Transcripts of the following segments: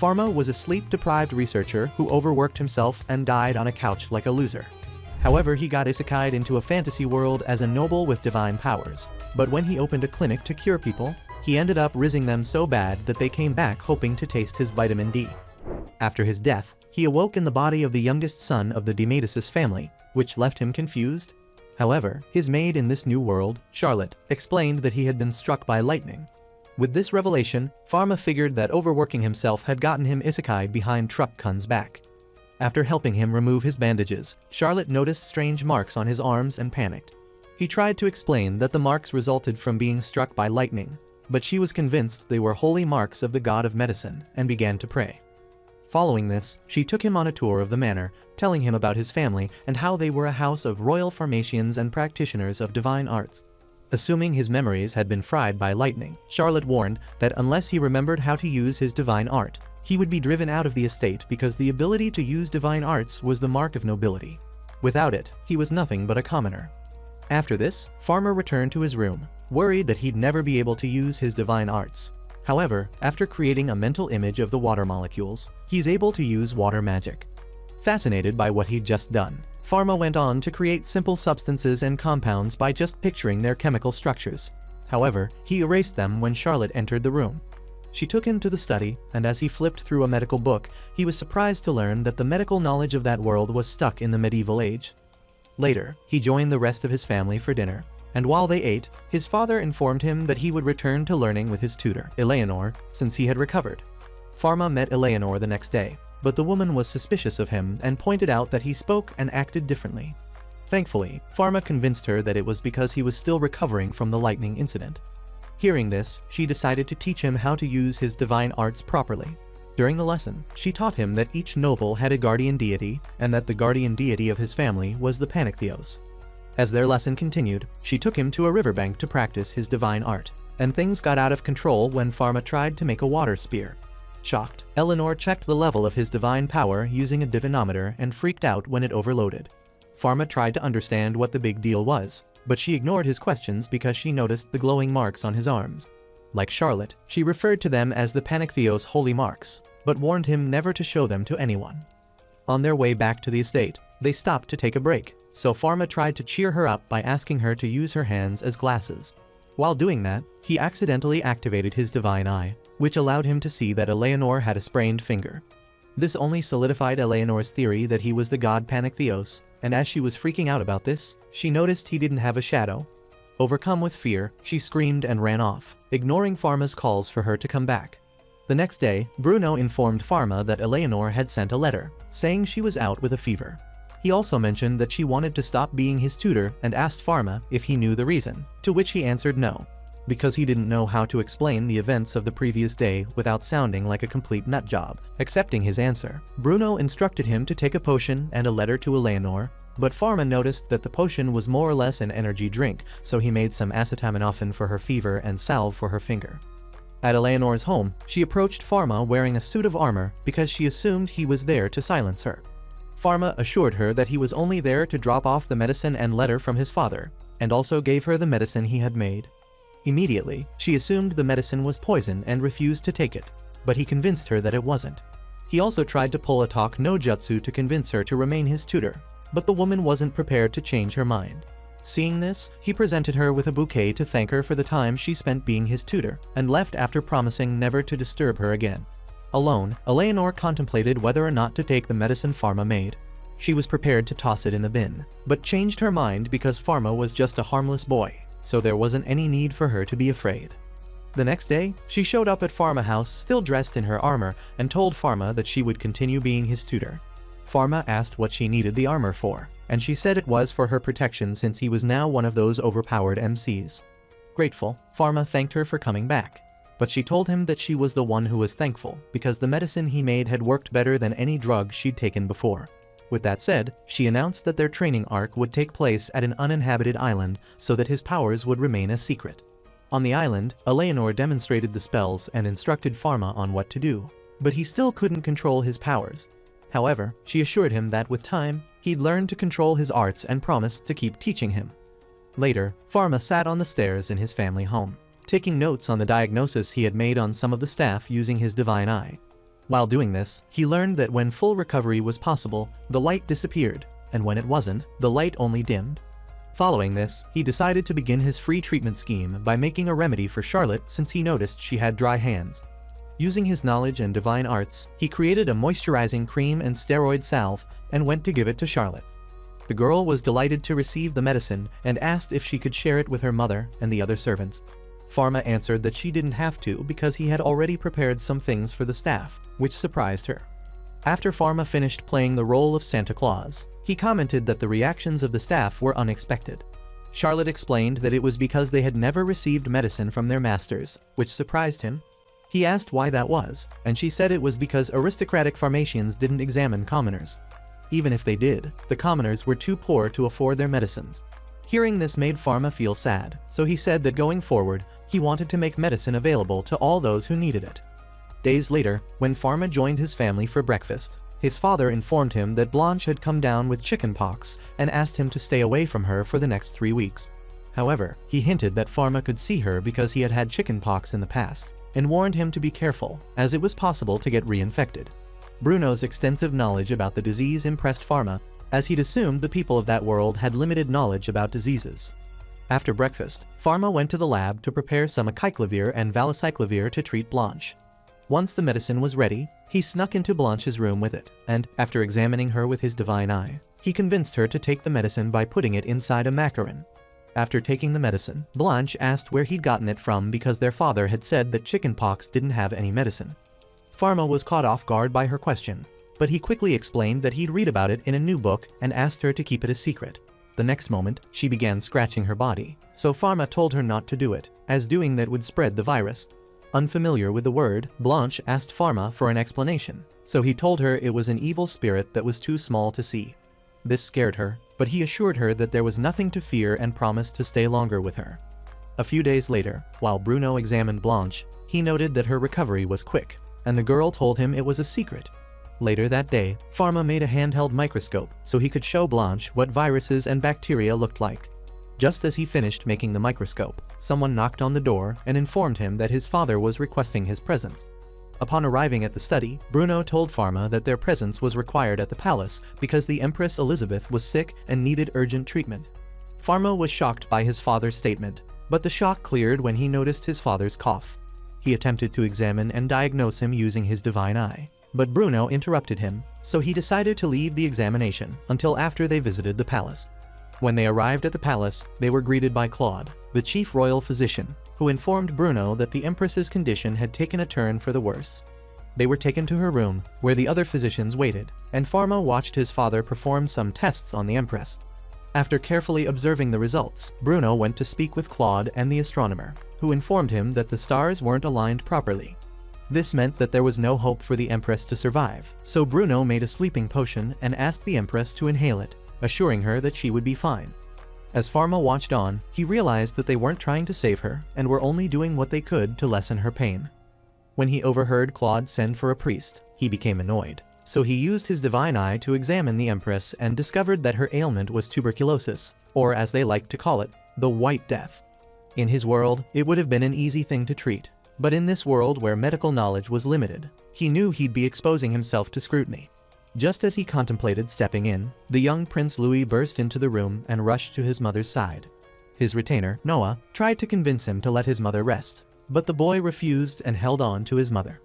Pharma was a sleep-deprived researcher who overworked himself and died on a couch like a loser. However, he got isekai'd into a fantasy world as a noble with divine powers. But when he opened a clinic to cure people, he ended up rizzing them so bad that they came back hoping to taste his vitamin D. After his death, he awoke in the body of the youngest son of the Dematicis family, which left him confused. However, his maid in this new world, Charlotte, explained that he had been struck by lightning. With this revelation, Pharma figured that overworking himself had gotten him isekai'd behind Truck Kun's back. After helping him remove his bandages, Charlotte noticed strange marks on his arms and panicked. He tried to explain that the marks resulted from being struck by lightning, but she was convinced they were holy marks of the god of medicine and began to pray. Following this, she took him on a tour of the manor, telling him about his family and how they were a house of royal pharmacians and practitioners of divine arts. Assuming his memories had been fried by lightning, Charlotte warned that unless he remembered how to use his divine art, he would be driven out of the estate because the ability to use divine arts was the mark of nobility. Without it, he was nothing but a commoner. After this, Pharma returned to his room, worried that he'd never be able to use his divine arts. However, after creating a mental image of the water molecules, he's able to use water magic. Fascinated by what he'd just done, Pharma went on to create simple substances and compounds by just picturing their chemical structures. However, he erased them when Charlotte entered the room. She took him to the study, and as he flipped through a medical book, he was surprised to learn that the medical knowledge of that world was stuck in the medieval age. Later, he joined the rest of his family for dinner, and while they ate, his father informed him that he would return to learning with his tutor, Eleanor, since he had recovered. Pharma met Eleanor the next day, but the woman was suspicious of him and pointed out that he spoke and acted differently. Thankfully, Pharma convinced her that it was because he was still recovering from the lightning incident. Hearing this, she decided to teach him how to use his divine arts properly. During the lesson, she taught him that each noble had a guardian deity, and that the guardian deity of his family was the Panactheos. As their lesson continued, she took him to a riverbank to practice his divine art, and things got out of control when Pharma tried to make a water spear. Shocked, Eleanor checked the level of his divine power using a divinometer and freaked out when it overloaded. Pharma tried to understand what the big deal was, but she ignored his questions because she noticed the glowing marks on his arms. Like Charlotte, she referred to them as the Panactheos' holy marks, but warned him never to show them to anyone. On their way back to the estate, they stopped to take a break, so Pharma tried to cheer her up by asking her to use her hands as glasses. While doing that, he accidentally activated his divine eye, which allowed him to see that Eleanor had a sprained finger. This only solidified Eleanor's theory that he was the god Panactheos, and as she was freaking out about this, she noticed he didn't have a shadow. Overcome with fear, she screamed and ran off, ignoring Pharma's calls for her to come back. The next day, Bruno informed Pharma that Eleanor had sent a letter, saying she was out with a fever. He also mentioned that she wanted to stop being his tutor and asked Pharma if he knew the reason, to which he answered no, because he didn't know how to explain the events of the previous day without sounding like a complete nutjob. Accepting his answer, Bruno instructed him to take a potion and a letter to Eleanor, but Pharma noticed that the potion was more or less an energy drink, so he made some acetaminophen for her fever and salve for her finger. At Eleanor's home, she approached Pharma wearing a suit of armor because she assumed he was there to silence her. Pharma assured her that he was only there to drop off the medicine and letter from his father, and also gave her the medicine he had made. Immediately, she assumed the medicine was poison and refused to take it, but he convinced her that it wasn't. He also tried to pull a talk no jutsu to convince her to remain his tutor, but the woman wasn't prepared to change her mind. Seeing this, he presented her with a bouquet to thank her for the time she spent being his tutor, and left after promising never to disturb her again. Alone, Eleanor contemplated whether or not to take the medicine Pharma made. She was prepared to toss it in the bin, but changed her mind because Pharma was just a harmless boy, so there wasn't any need for her to be afraid. The next day, she showed up at Pharma House still dressed in her armor and told Pharma that she would continue being his tutor. Pharma asked what she needed the armor for, and she said it was for her protection since he was now one of those overpowered MCs. Grateful, Pharma thanked her for coming back, but she told him that she was the one who was thankful because the medicine he made had worked better than any drug she'd taken before. With that said, she announced that their training arc would take place at an uninhabited island so that his powers would remain a secret. On the island, Eleanor demonstrated the spells and instructed Pharma on what to do, but he still couldn't control his powers. However, she assured him that with time, he'd learn to control his arts and promised to keep teaching him. Later, Pharma sat on the stairs in his family home, taking notes on the diagnosis he had made on some of the staff using his divine eye. While doing this, he learned that when full recovery was possible, the light disappeared, and when it wasn't, the light only dimmed. Following this, he decided to begin his free treatment scheme by making a remedy for Charlotte since he noticed she had dry hands. Using his knowledge and divine arts, he created a moisturizing cream and steroid salve and went to give it to Charlotte. The girl was delighted to receive the medicine and asked if she could share it with her mother and the other servants. Pharma answered that she didn't have to because he had already prepared some things for the staff, which surprised her. After Pharma finished playing the role of Santa Claus, he commented that the reactions of the staff were unexpected. Charlotte explained that it was because they had never received medicine from their masters, which surprised him. He asked why that was, and she said it was because aristocratic pharmacians didn't examine commoners. Even if they did, the commoners were too poor to afford their medicines. Hearing this made Pharma feel sad, so he said that going forward, he wanted to make medicine available to all those who needed it. Days later, when Pharma joined his family for breakfast, his father informed him that Blanche had come down with chickenpox and asked him to stay away from her for the next 3 weeks. However, he hinted that Pharma could see her because he had had chickenpox in the past, and warned him to be careful, as it was possible to get reinfected. Bruno's extensive knowledge about the disease impressed Pharma, as he'd assumed the people of that world had limited knowledge about diseases. After breakfast, Pharma went to the lab to prepare some acyclovir and valacyclovir to treat Blanche. Once the medicine was ready, he snuck into Blanche's room with it, and, after examining her with his divine eye, he convinced her to take the medicine by putting it inside a macaron. After taking the medicine, Blanche asked where he'd gotten it from because their father had said that chickenpox didn't have any medicine. Pharma was caught off guard by her question, but he quickly explained that he'd read about it in a new book and asked her to keep it a secret. The next moment, she began scratching her body, so Pharma told her not to do it, as doing that would spread the virus. Unfamiliar with the word, Blanche asked Pharma for an explanation, so he told her it was an evil spirit that was too small to see. This scared her, but he assured her that there was nothing to fear and promised to stay longer with her. A few days later, while Bruno examined Blanche, he noted that her recovery was quick, and the girl told him it was a secret. Later that day, Pharma made a handheld microscope so he could show Blanche what viruses and bacteria looked like. Just as he finished making the microscope, someone knocked on the door and informed him that his father was requesting his presence. Upon arriving at the study, Bruno told Pharma that their presence was required at the palace because the Empress Elizabeth was sick and needed urgent treatment. Pharma was shocked by his father's statement, but the shock cleared when he noticed his father's cough. He attempted to examine and diagnose him using his divine eye, but Bruno interrupted him, so he decided to leave the examination until after they visited the palace. When they arrived at the palace, they were greeted by Claude, the chief royal physician, who informed Bruno that the Empress's condition had taken a turn for the worse. They were taken to her room, where the other physicians waited, and Pharma watched his father perform some tests on the Empress. After carefully observing the results, Bruno went to speak with Claude and the astronomer, who informed him that the stars weren't aligned properly. This meant that there was no hope for the Empress to survive, so Bruno made a sleeping potion and asked the Empress to inhale it, assuring her that she would be fine. As Pharma watched on, he realized that they weren't trying to save her and were only doing what they could to lessen her pain. When he overheard Claude send for a priest, he became annoyed, so he used his divine eye to examine the Empress and discovered that her ailment was tuberculosis, or as they liked to call it, the White Death. In his world, it would have been an easy thing to treat, but in this world where medical knowledge was limited, he knew he'd be exposing himself to scrutiny. Just as he contemplated stepping in, the young Prince Louis burst into the room and rushed to his mother's side. His retainer, Noah, tried to convince him to let his mother rest, but the boy refused and held on to his mother.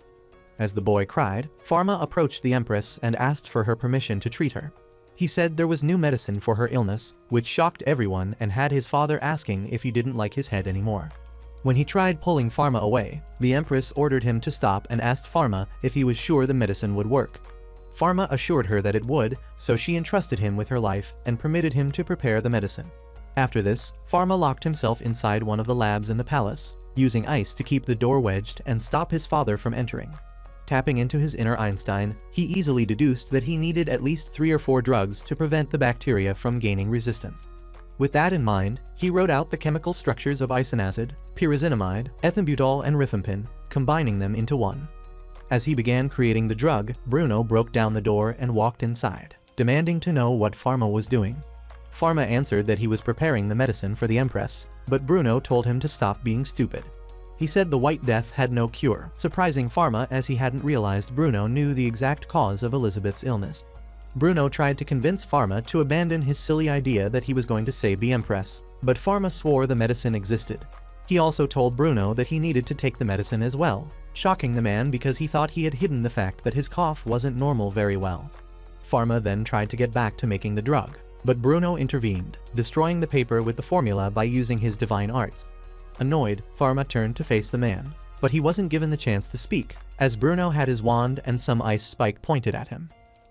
As the boy cried, Pharma approached the Empress and asked for her permission to treat her. He said there was new medicine for her illness, which shocked everyone and had his father asking if he didn't like his head anymore. When he tried pulling Pharma away, the Empress ordered him to stop and asked Pharma if he was sure the medicine would work. Pharma assured her that it would, so she entrusted him with her life and permitted him to prepare the medicine. After this, Pharma locked himself inside one of the labs in the palace, using ice to keep the door wedged and stop his father from entering. Tapping into his inner Einstein, he easily deduced that he needed at least 3 or 4 drugs to prevent the bacteria from gaining resistance. With that in mind, he wrote out the chemical structures of isonazid, pyrazinamide, ethambutol, and rifampin, combining them into one. As he began creating the drug, Bruno broke down the door and walked inside, demanding to know what Pharma was doing. Pharma answered that he was preparing the medicine for the Empress, but Bruno told him to stop being stupid. He said the White Death had no cure, surprising Pharma as he hadn't realized Bruno knew the exact cause of Elizabeth's illness. Bruno tried to convince Pharma to abandon his silly idea that he was going to save the Empress, but Pharma swore the medicine existed. He also told Bruno that he needed to take the medicine as well, shocking the man because he thought he had hidden the fact that his cough wasn't normal very well. Pharma then tried to get back to making the drug, but Bruno intervened, destroying the paper with the formula by using his divine arts. Annoyed, Pharma turned to face the man, but he wasn't given the chance to speak, as Bruno had his wand and some ice spike pointed at him.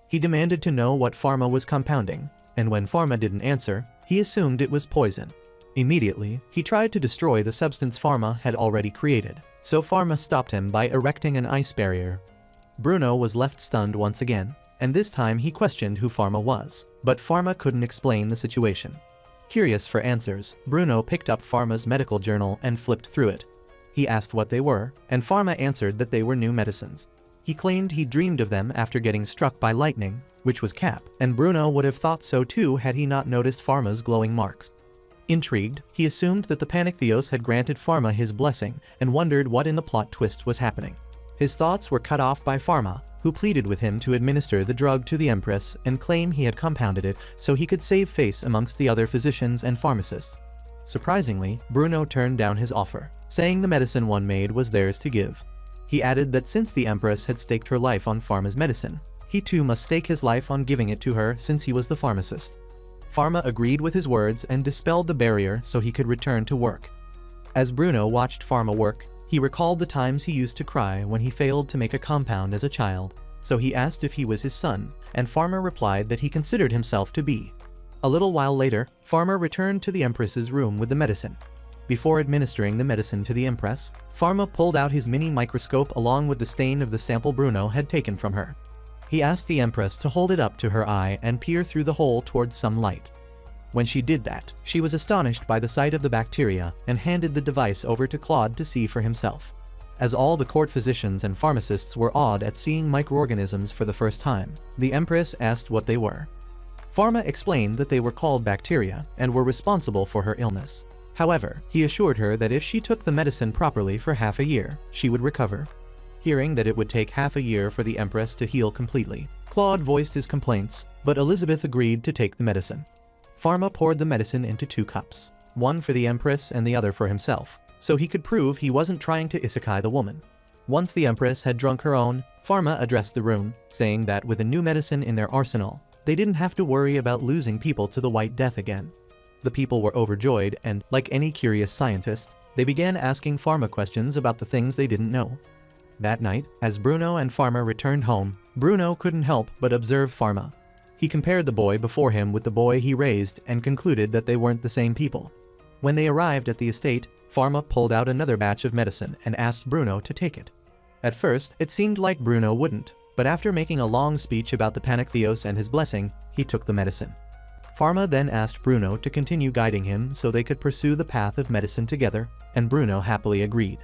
He demanded to know what Pharma was compounding, and when Pharma didn't answer, he assumed it was poison. Immediately, he tried to destroy the substance Pharma had already created, so Pharma stopped him by erecting an ice barrier. Bruno was left stunned once again, and this time he questioned who Pharma was, but Pharma couldn't explain the situation. Curious for answers, Bruno picked up Pharma's medical journal and flipped through it. He asked what they were, and Pharma answered that they were new medicines. He claimed he dreamed of them after getting struck by lightning, which was Cap, and Bruno would have thought so too had he not noticed Pharma's glowing marks. Intrigued, he assumed that the Panic-Theos had granted Pharma his blessing and wondered what in the plot twist was happening. His thoughts were cut off by Pharma, who pleaded with him to administer the drug to the Empress and claim he had compounded it so he could save face amongst the other physicians and pharmacists. Surprisingly, Bruno turned down his offer, saying the medicine one made was theirs to give. He added that since the Empress had staked her life on Pharma's medicine, he too must stake his life on giving it to her since he was the pharmacist. Pharma agreed with his words and dispelled the barrier so he could return to work. As Bruno watched Pharma work, he recalled the times he used to cry when he failed to make a compound as a child, so he asked if he was his son, and Pharma replied that he considered himself to be. A little while later, Pharma returned to the Empress's room with the medicine. Before administering the medicine to the Empress, Pharma pulled out his mini microscope along with the stain of the sample Bruno had taken from her. He asked the Empress to hold it up to her eye and peer through the hole towards some light. When she did that, she was astonished by the sight of the bacteria and handed the device over to Claude to see for himself. As all the court physicians and pharmacists were awed at seeing microorganisms for the first time, the Empress asked what they were. Pharma explained that they were called bacteria and were responsible for her illness. However, he assured her that if she took the medicine properly for half a year, she would recover. Hearing that it would take half a year for the Empress to heal completely, Claude voiced his complaints, but Elizabeth agreed to take the medicine. Pharma poured the medicine into 2 cups, one for the Empress and the other for himself, so he could prove he wasn't trying to isekai the woman. Once the Empress had drunk her own, Pharma addressed the room, saying that with a new medicine in their arsenal, they didn't have to worry about losing people to the White Death again. The people were overjoyed and, like any curious scientist, they began asking Pharma questions about the things they didn't know. That night, as Bruno and Pharma returned home, Bruno couldn't help but observe Pharma. He compared the boy before him with the boy he raised and concluded that they weren't the same people. When they arrived at the estate, Pharma pulled out another batch of medicine and asked Bruno to take it. At first, it seemed like Bruno wouldn't, but after making a long speech about the Panic-Theos and his blessing, he took the medicine. Pharma then asked Bruno to continue guiding him so they could pursue the path of medicine together, and Bruno happily agreed.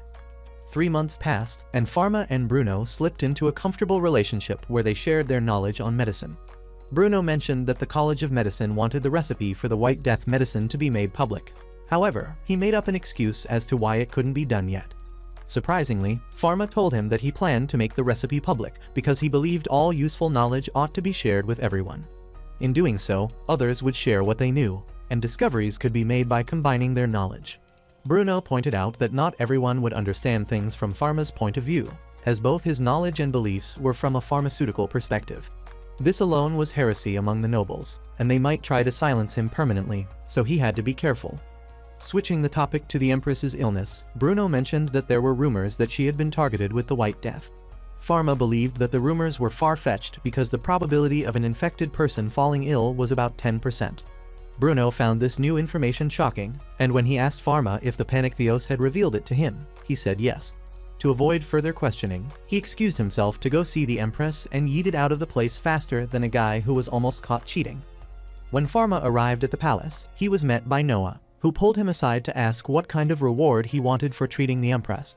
3 months passed, and Pharma and Bruno slipped into a comfortable relationship where they shared their knowledge on medicine. Bruno mentioned that the College of Medicine wanted the recipe for the White Death medicine to be made public. However, he made up an excuse as to why it couldn't be done yet. Surprisingly, Pharma told him that he planned to make the recipe public because he believed all useful knowledge ought to be shared with everyone. In doing so, others would share what they knew, and discoveries could be made by combining their knowledge. Bruno pointed out that not everyone would understand things from Pharma's point of view, as both his knowledge and beliefs were from a pharmaceutical perspective. This alone was heresy among the nobles, and they might try to silence him permanently, so he had to be careful. Switching the topic to the Empress's illness, Bruno mentioned that there were rumors that she had been targeted with the White Death. Pharma believed that the rumors were far-fetched because the probability of an infected person falling ill was about 10%. Bruno found this new information shocking, and when he asked Pharma if the Panic-Theos had revealed it to him, he said yes. To avoid further questioning, he excused himself to go see the Empress and yeeted out of the place faster than a guy who was almost caught cheating. When Pharma arrived at the palace, he was met by Noah, who pulled him aside to ask what kind of reward he wanted for treating the Empress.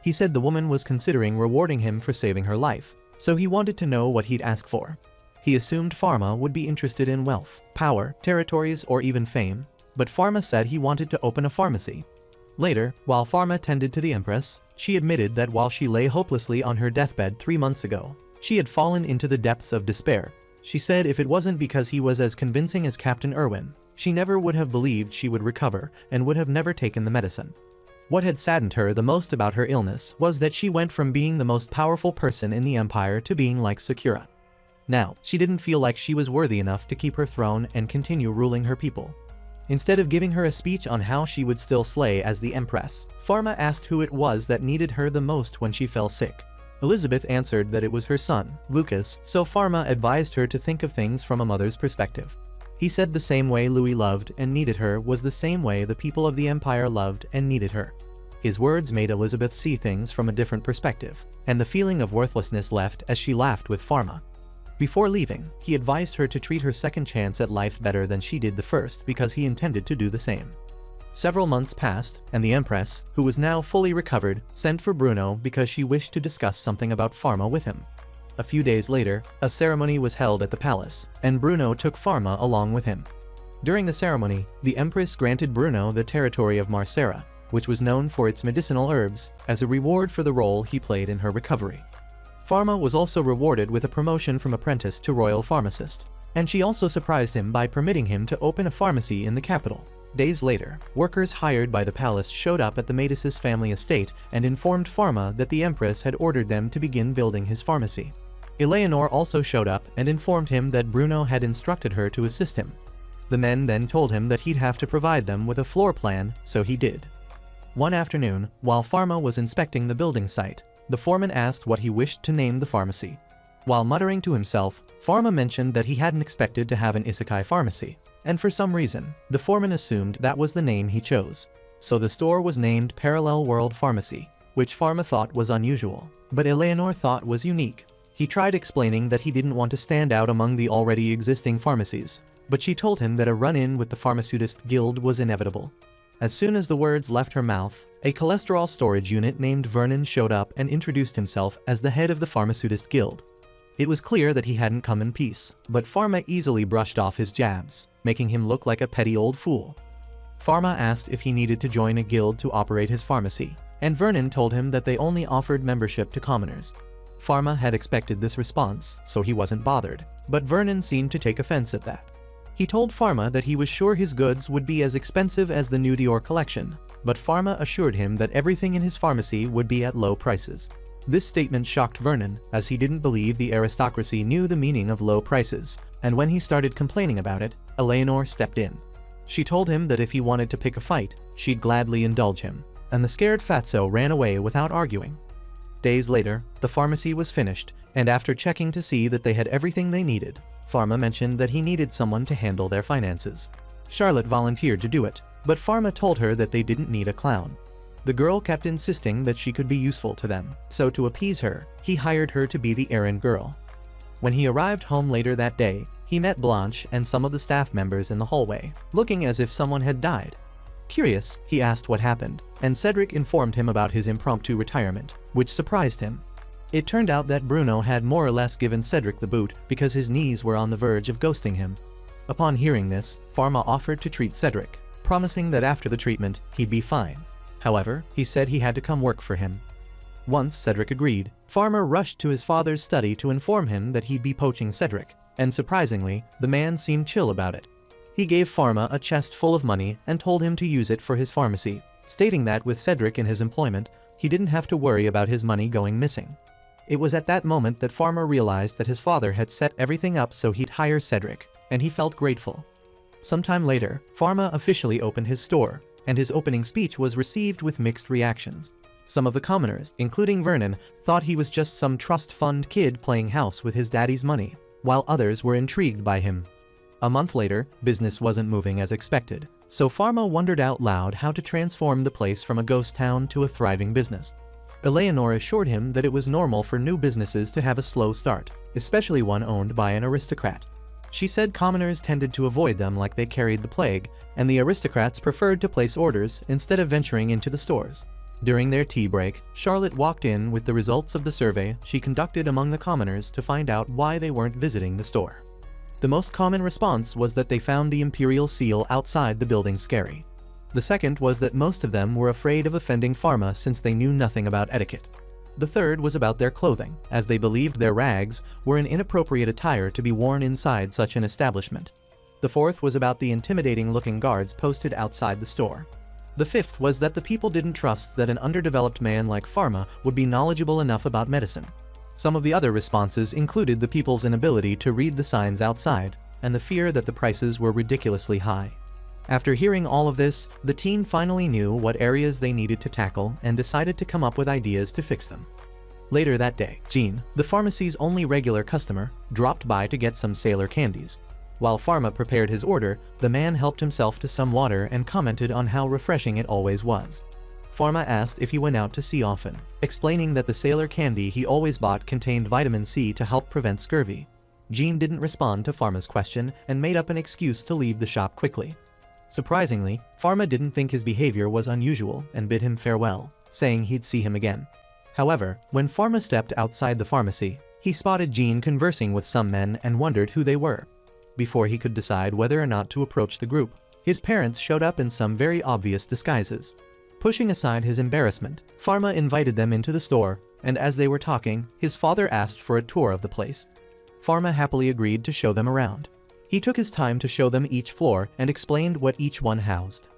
He said the woman was considering rewarding him for saving her life, so he wanted to know what he'd ask for. He assumed Pharma would be interested in wealth, power, territories, or even fame, but Pharma said he wanted to open a pharmacy. Later, while Pharma tended to the Empress, she admitted that while she lay hopelessly on her deathbed 3 months ago, she had fallen into the depths of despair. She said if it wasn't because he was as convincing as Captain Irwin, she never would have believed she would recover and would have never taken the medicine. What had saddened her the most about her illness was that she went from being the most powerful person in the Empire to being like Sakura. Now, she didn't feel like she was worthy enough to keep her throne and continue ruling her people. Instead of giving her a speech on how she would still slay as the Empress, Pharma asked who it was that needed her the most when she fell sick. Elizabeth answered that it was her son, Lucas, so Pharma advised her to think of things from a mother's perspective. He said the same way Louis loved and needed her was the same way the people of the Empire loved and needed her. His words made Elizabeth see things from a different perspective, and the feeling of worthlessness left as she laughed with Pharma. Before leaving, he advised her to treat her second chance at life better than she did the first because he intended to do the same. Several months passed, and the Empress, who was now fully recovered, sent for Bruno because she wished to discuss something about Pharma with him. A few days later, a ceremony was held at the palace, and Bruno took Pharma along with him. During the ceremony, the Empress granted Bruno the territory of Marcera, which was known for its medicinal herbs, as a reward for the role he played in her recovery. Pharma was also rewarded with a promotion from apprentice to royal pharmacist, and she also surprised him by permitting him to open a pharmacy in the capital. Days later, workers hired by the palace showed up at the Medicis family estate and informed Pharma that the Empress had ordered them to begin building his pharmacy. Eleanor also showed up and informed him that Bruno had instructed her to assist him. The men then told him that he'd have to provide them with a floor plan, so he did. One afternoon, while Pharma was inspecting the building site, the foreman asked what he wished to name the pharmacy. While muttering to himself, Pharma mentioned that he hadn't expected to have an isekai pharmacy, and for some reason, the foreman assumed that was the name he chose. So the store was named Parallel World Pharmacy, which Pharma thought was unusual, but Eleanor thought was unique. He tried explaining that he didn't want to stand out among the already existing pharmacies, but she told him that a run-in with the Pharmaceutist Guild was inevitable. As soon as the words left her mouth, a cholesterol storage unit named Vernon showed up and introduced himself as the head of the Pharmaceutist Guild. It was clear that he hadn't come in peace, but Pharma easily brushed off his jabs, making him look like a petty old fool. Pharma asked if he needed to join a guild to operate his pharmacy, and Vernon told him that they only offered membership to commoners. Pharma had expected this response, so he wasn't bothered, but Vernon seemed to take offense at that. He told Pharma that he was sure his goods would be as expensive as the new Dior collection, but Pharma assured him that everything in his pharmacy would be at low prices. This statement shocked Vernon, as he didn't believe the aristocracy knew the meaning of low prices, and when he started complaining about it, Eleanor stepped in. She told him that if he wanted to pick a fight, she'd gladly indulge him, and the scared fatso ran away without arguing. Days later, the pharmacy was finished, and after checking to see that they had everything they needed, Pharma mentioned that he needed someone to handle their finances. Charlotte volunteered to do it, but Pharma told her that they didn't need a clown. The girl kept insisting that she could be useful to them, so to appease her, he hired her to be the errand girl. When he arrived home later that day, he met Blanche and some of the staff members in the hallway, looking as if someone had died. Curious, he asked what happened, and Cedric informed him about his impromptu retirement, which surprised him. It turned out that Bruno had more or less given Cedric the boot because his knees were on the verge of ghosting him. Upon hearing this, Pharma offered to treat Cedric, promising that after the treatment, he'd be fine. However, he said he had to come work for him. Once Cedric agreed, Pharma rushed to his father's study to inform him that he'd be poaching Cedric, and surprisingly, the man seemed chill about it. He gave Pharma a chest full of money and told him to use it for his pharmacy, stating that with Cedric in his employment, he didn't have to worry about his money going missing. It was at that moment that Pharma realized that his father had set everything up so he'd hire Cedric, and he felt grateful. Sometime later, Pharma officially opened his store, and his opening speech was received with mixed reactions. Some of the commoners, including Vernon, thought he was just some trust fund kid playing house with his daddy's money, while others were intrigued by him. A month later, business wasn't moving as expected, so Pharma wondered out loud how to transform the place from a ghost town to a thriving business. Eleanor assured him that it was normal for new businesses to have a slow start, especially one owned by an aristocrat. She said commoners tended to avoid them like they carried the plague, and the aristocrats preferred to place orders instead of venturing into the stores. During their tea break, Charlotte walked in with the results of the survey she conducted among the commoners to find out why they weren't visiting the store. The most common response was that they found the imperial seal outside the building scary. The second was that most of them were afraid of offending Pharma since they knew nothing about etiquette. The third was about their clothing, as they believed their rags were an inappropriate attire to be worn inside such an establishment. The fourth was about the intimidating-looking guards posted outside the store. The fifth was that the people didn't trust that an underdeveloped man like Pharma would be knowledgeable enough about medicine. Some of the other responses included the people's inability to read the signs outside, and the fear that the prices were ridiculously high. After hearing all of this, the team finally knew what areas they needed to tackle and decided to come up with ideas to fix them. Later that day, Jean, the pharmacy's only regular customer, dropped by to get some sailor candies. While Pharma prepared his order, the man helped himself to some water and commented on how refreshing it always was. Pharma asked if he went out to sea often, explaining that the sailor candy he always bought contained vitamin C to help prevent scurvy. Jean didn't respond to Pharma's question and made up an excuse to leave the shop quickly. Surprisingly, Pharma didn't think his behavior was unusual and bid him farewell, saying he'd see him again. However, when Pharma stepped outside the pharmacy, he spotted Jean conversing with some men and wondered who they were. Before he could decide whether or not to approach the group, his parents showed up in some very obvious disguises. Pushing aside his embarrassment, Pharma invited them into the store, and as they were talking, his father asked for a tour of the place. Pharma happily agreed to show them around. He took his time to show them each floor and explained what each one housed.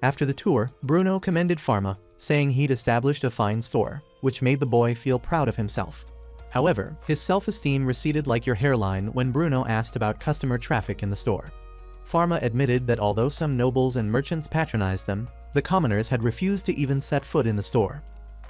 After the tour, Bruno commended Pharma, saying he'd established a fine store, which made the boy feel proud of himself. However, his self-esteem receded like your hairline when Bruno asked about customer traffic in the store. Pharma admitted that although some nobles and merchants patronized them, the commoners had refused to even set foot in the store.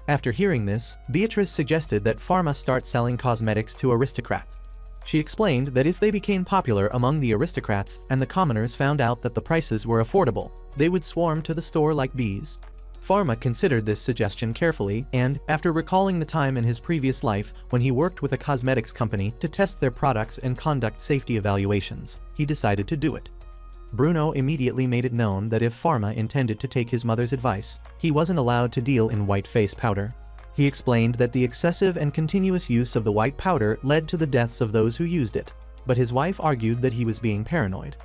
After hearing this, Beatrice suggested that Pharma start selling cosmetics to aristocrats. She explained that if they became popular among the aristocrats and the commoners found out that the prices were affordable, they would swarm to the store like bees. Pharma considered this suggestion carefully and, after recalling the time in his previous life when he worked with a cosmetics company to test their products and conduct safety evaluations, he decided to do it. Bruno immediately made it known that if Pharma intended to take his mother's advice, he wasn't allowed to deal in white face powder. He explained that the excessive and continuous use of the white powder led to the deaths of those who used it, but his wife argued that he was being paranoid.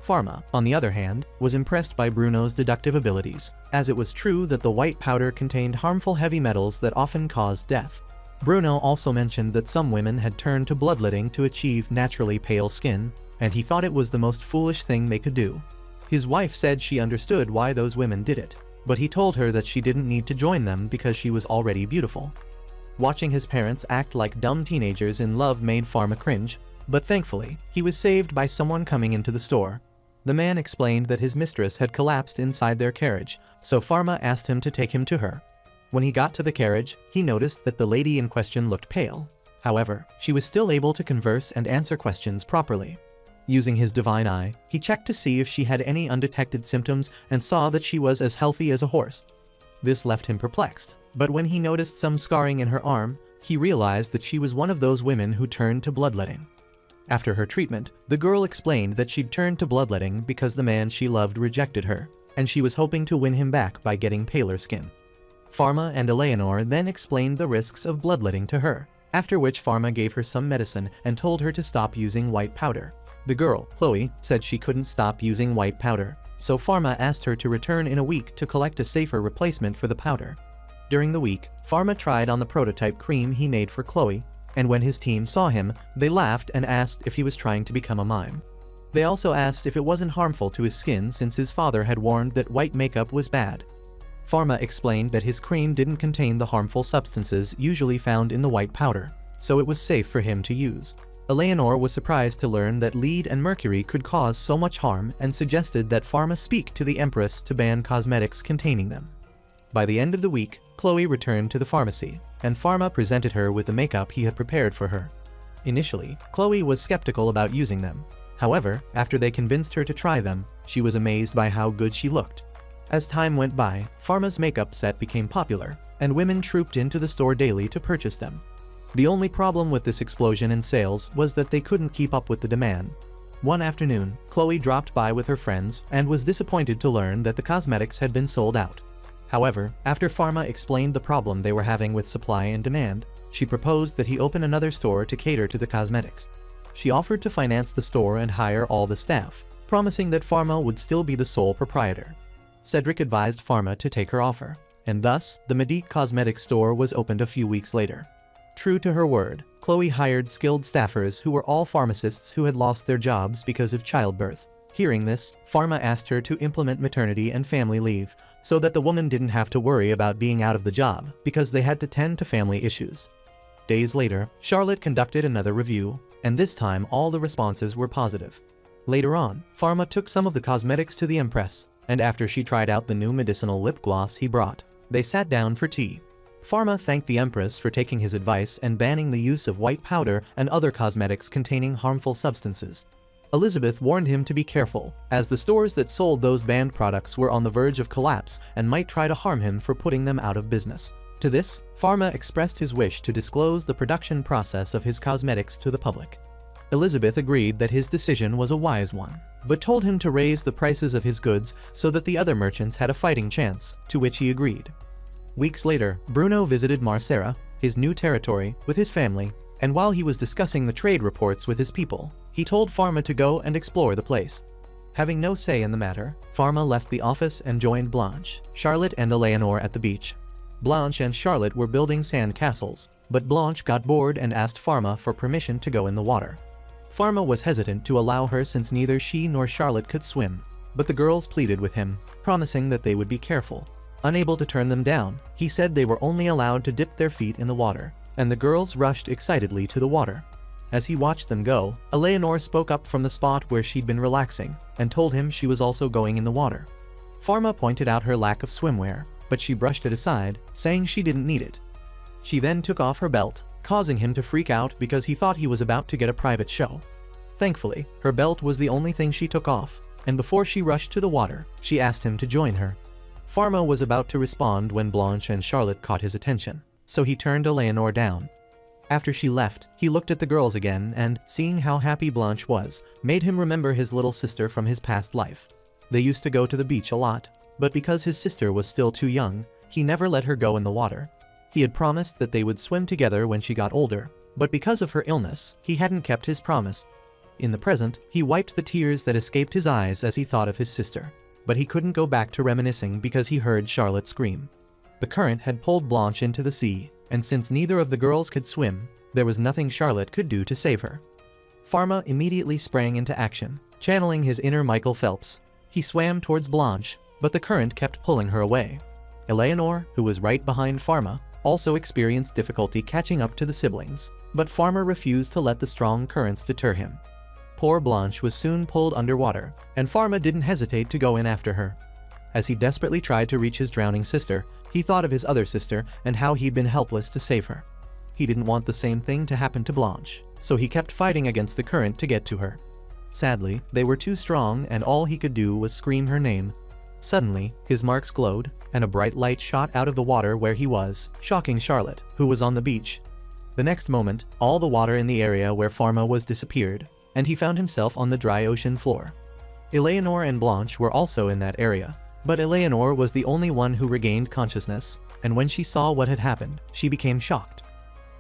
Pharma, on the other hand, was impressed by Bruno's deductive abilities, as it was true that the white powder contained harmful heavy metals that often caused death. Bruno also mentioned that some women had turned to bloodletting to achieve naturally pale skin, and he thought it was the most foolish thing they could do. His wife said she understood why those women did it, but he told her that she didn't need to join them because she was already beautiful. Watching his parents act like dumb teenagers in love made Pharma cringe, but thankfully, he was saved by someone coming into the store. The man explained that his mistress had collapsed inside their carriage, so Pharma asked him to take him to her. When he got to the carriage, he noticed that the lady in question looked pale. However, she was still able to converse and answer questions properly. Using his divine eye, he checked to see if she had any undetected symptoms and saw that she was as healthy as a horse. This left him perplexed, but when he noticed some scarring in her arm, he realized that she was one of those women who turned to bloodletting. After her treatment, the girl explained that she'd turned to bloodletting because the man she loved rejected her, and she was hoping to win him back by getting paler skin. Pharma and Eleanor then explained the risks of bloodletting to her, after which Pharma gave her some medicine and told her to stop using white powder. The girl, Chloe, said she couldn't stop using white powder, so Pharma asked her to return in a week to collect a safer replacement for the powder. During the week, Pharma tried on the prototype cream he made for Chloe, and when his team saw him, they laughed and asked if he was trying to become a mime. They also asked if it wasn't harmful to his skin since his father had warned that white makeup was bad. Pharma explained that his cream didn't contain the harmful substances usually found in the white powder, so it was safe for him to use. Eleanor was surprised to learn that lead and mercury could cause so much harm and suggested that Pharma speak to the Empress to ban cosmetics containing them. By the end of the week, Chloe returned to the pharmacy, and Pharma presented her with the makeup he had prepared for her. Initially, Chloe was skeptical about using them. However, after they convinced her to try them, she was amazed by how good she looked. As time went by, Pharma's makeup set became popular, and women trooped into the store daily to purchase them. The only problem with this explosion in sales was that they couldn't keep up with the demand. One afternoon, Chloe dropped by with her friends and was disappointed to learn that the cosmetics had been sold out. However, after Pharma explained the problem they were having with supply and demand, she proposed that he open another store to cater to the cosmetics. She offered to finance the store and hire all the staff, promising that Pharma would still be the sole proprietor. Cedric advised Pharma to take her offer, and thus, the Medique Cosmetics store was opened a few weeks later. True to her word, Chloe hired skilled staffers who were all pharmacists who had lost their jobs because of childbirth. Hearing this, Pharma asked her to implement maternity and family leave, so that the woman didn't have to worry about being out of the job because they had to tend to family issues. Days later, Charlotte conducted another review, and this time all the responses were positive. Later on, Pharma took some of the cosmetics to the Empress, and after she tried out the new medicinal lip gloss he brought, they sat down for tea. Pharma thanked the Empress for taking his advice and banning the use of white powder and other cosmetics containing harmful substances. Elizabeth warned him to be careful, as the stores that sold those banned products were on the verge of collapse and might try to harm him for putting them out of business. To this, Pharma expressed his wish to disclose the production process of his cosmetics to the public. Elizabeth agreed that his decision was a wise one, but told him to raise the prices of his goods so that the other merchants had a fighting chance, to which he agreed. Weeks later, Bruno visited Marcera, his new territory, with his family, and while he was discussing the trade reports with his people, he told Pharma to go and explore the place. Having no say in the matter, Pharma left the office and joined Blanche, Charlotte and Eleanor at the beach. Blanche and Charlotte were building sand castles, but Blanche got bored and asked Pharma for permission to go in the water. Pharma was hesitant to allow her since neither she nor Charlotte could swim, but the girls pleaded with him, promising that they would be careful. Unable to turn them down, he said they were only allowed to dip their feet in the water, and the girls rushed excitedly to the water. As he watched them go, Eleanor spoke up from the spot where she'd been relaxing, and told him she was also going in the water. Pharma pointed out her lack of swimwear, but she brushed it aside, saying she didn't need it. She then took off her belt, causing him to freak out because he thought he was about to get a private show. Thankfully, her belt was the only thing she took off, and before she rushed to the water, she asked him to join her. Pharma was about to respond when Blanche and Charlotte caught his attention, so he turned Eleanor down. After she left, he looked at the girls again and, seeing how happy Blanche was, made him remember his little sister from his past life. They used to go to the beach a lot, but because his sister was still too young, he never let her go in the water. He had promised that they would swim together when she got older, but because of her illness, he hadn't kept his promise. In the present, he wiped the tears that escaped his eyes as he thought of his sister. But he couldn't go back to reminiscing because he heard Charlotte scream. The current had pulled Blanche into the sea, and since neither of the girls could swim, there was nothing Charlotte could do to save her. Pharma immediately sprang into action, channeling his inner Michael Phelps. He swam towards Blanche, but the current kept pulling her away. Eleanor, who was right behind Pharma, also experienced difficulty catching up to the siblings, but Pharma refused to let the strong currents deter him. Poor Blanche was soon pulled underwater, and Pharma didn't hesitate to go in after her. As he desperately tried to reach his drowning sister, he thought of his other sister and how he'd been helpless to save her. He didn't want the same thing to happen to Blanche, so he kept fighting against the current to get to her. Sadly, they were too strong and all he could do was scream her name. Suddenly, his marks glowed, and a bright light shot out of the water where he was, shocking Charlotte, who was on the beach. The next moment, all the water in the area where Pharma was disappeared, and he found himself on the dry ocean floor. Eleanor and Blanche were also in that area, but Eleanor was the only one who regained consciousness, and when she saw what had happened, she became shocked.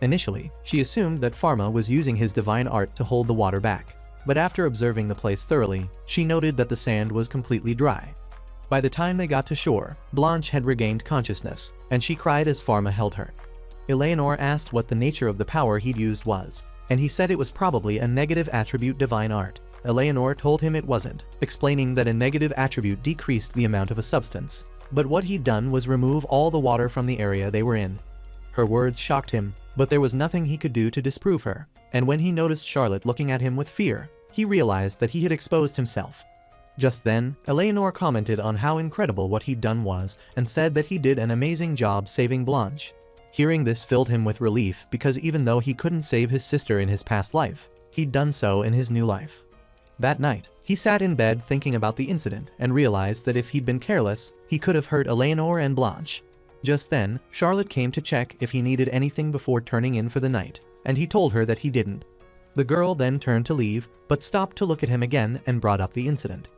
Initially, she assumed that Pharma was using his divine art to hold the water back, but after observing the place thoroughly, she noted that the sand was completely dry. By the time they got to shore, Blanche had regained consciousness, and she cried as Pharma held her. Eleanor asked what the nature of the power he'd used was, and he said it was probably a negative attribute divine art. Eleanor told him it wasn't, explaining that a negative attribute decreased the amount of a substance, but what he'd done was remove all the water from the area they were in. Her words shocked him, but there was nothing he could do to disprove her, and when he noticed Charlotte looking at him with fear, he realized that he had exposed himself. Just then, Eleanor commented on how incredible what he'd done was and said that he did an amazing job saving Blanche. Hearing this filled him with relief because even though he couldn't save his sister in his past life, he'd done so in his new life. That night, he sat in bed thinking about the incident and realized that if he'd been careless, he could have hurt Eleanor and Blanche. Just then, Charlotte came to check if he needed anything before turning in for the night, and he told her that he didn't. The girl then turned to leave, but stopped to look at him again and brought up the incident.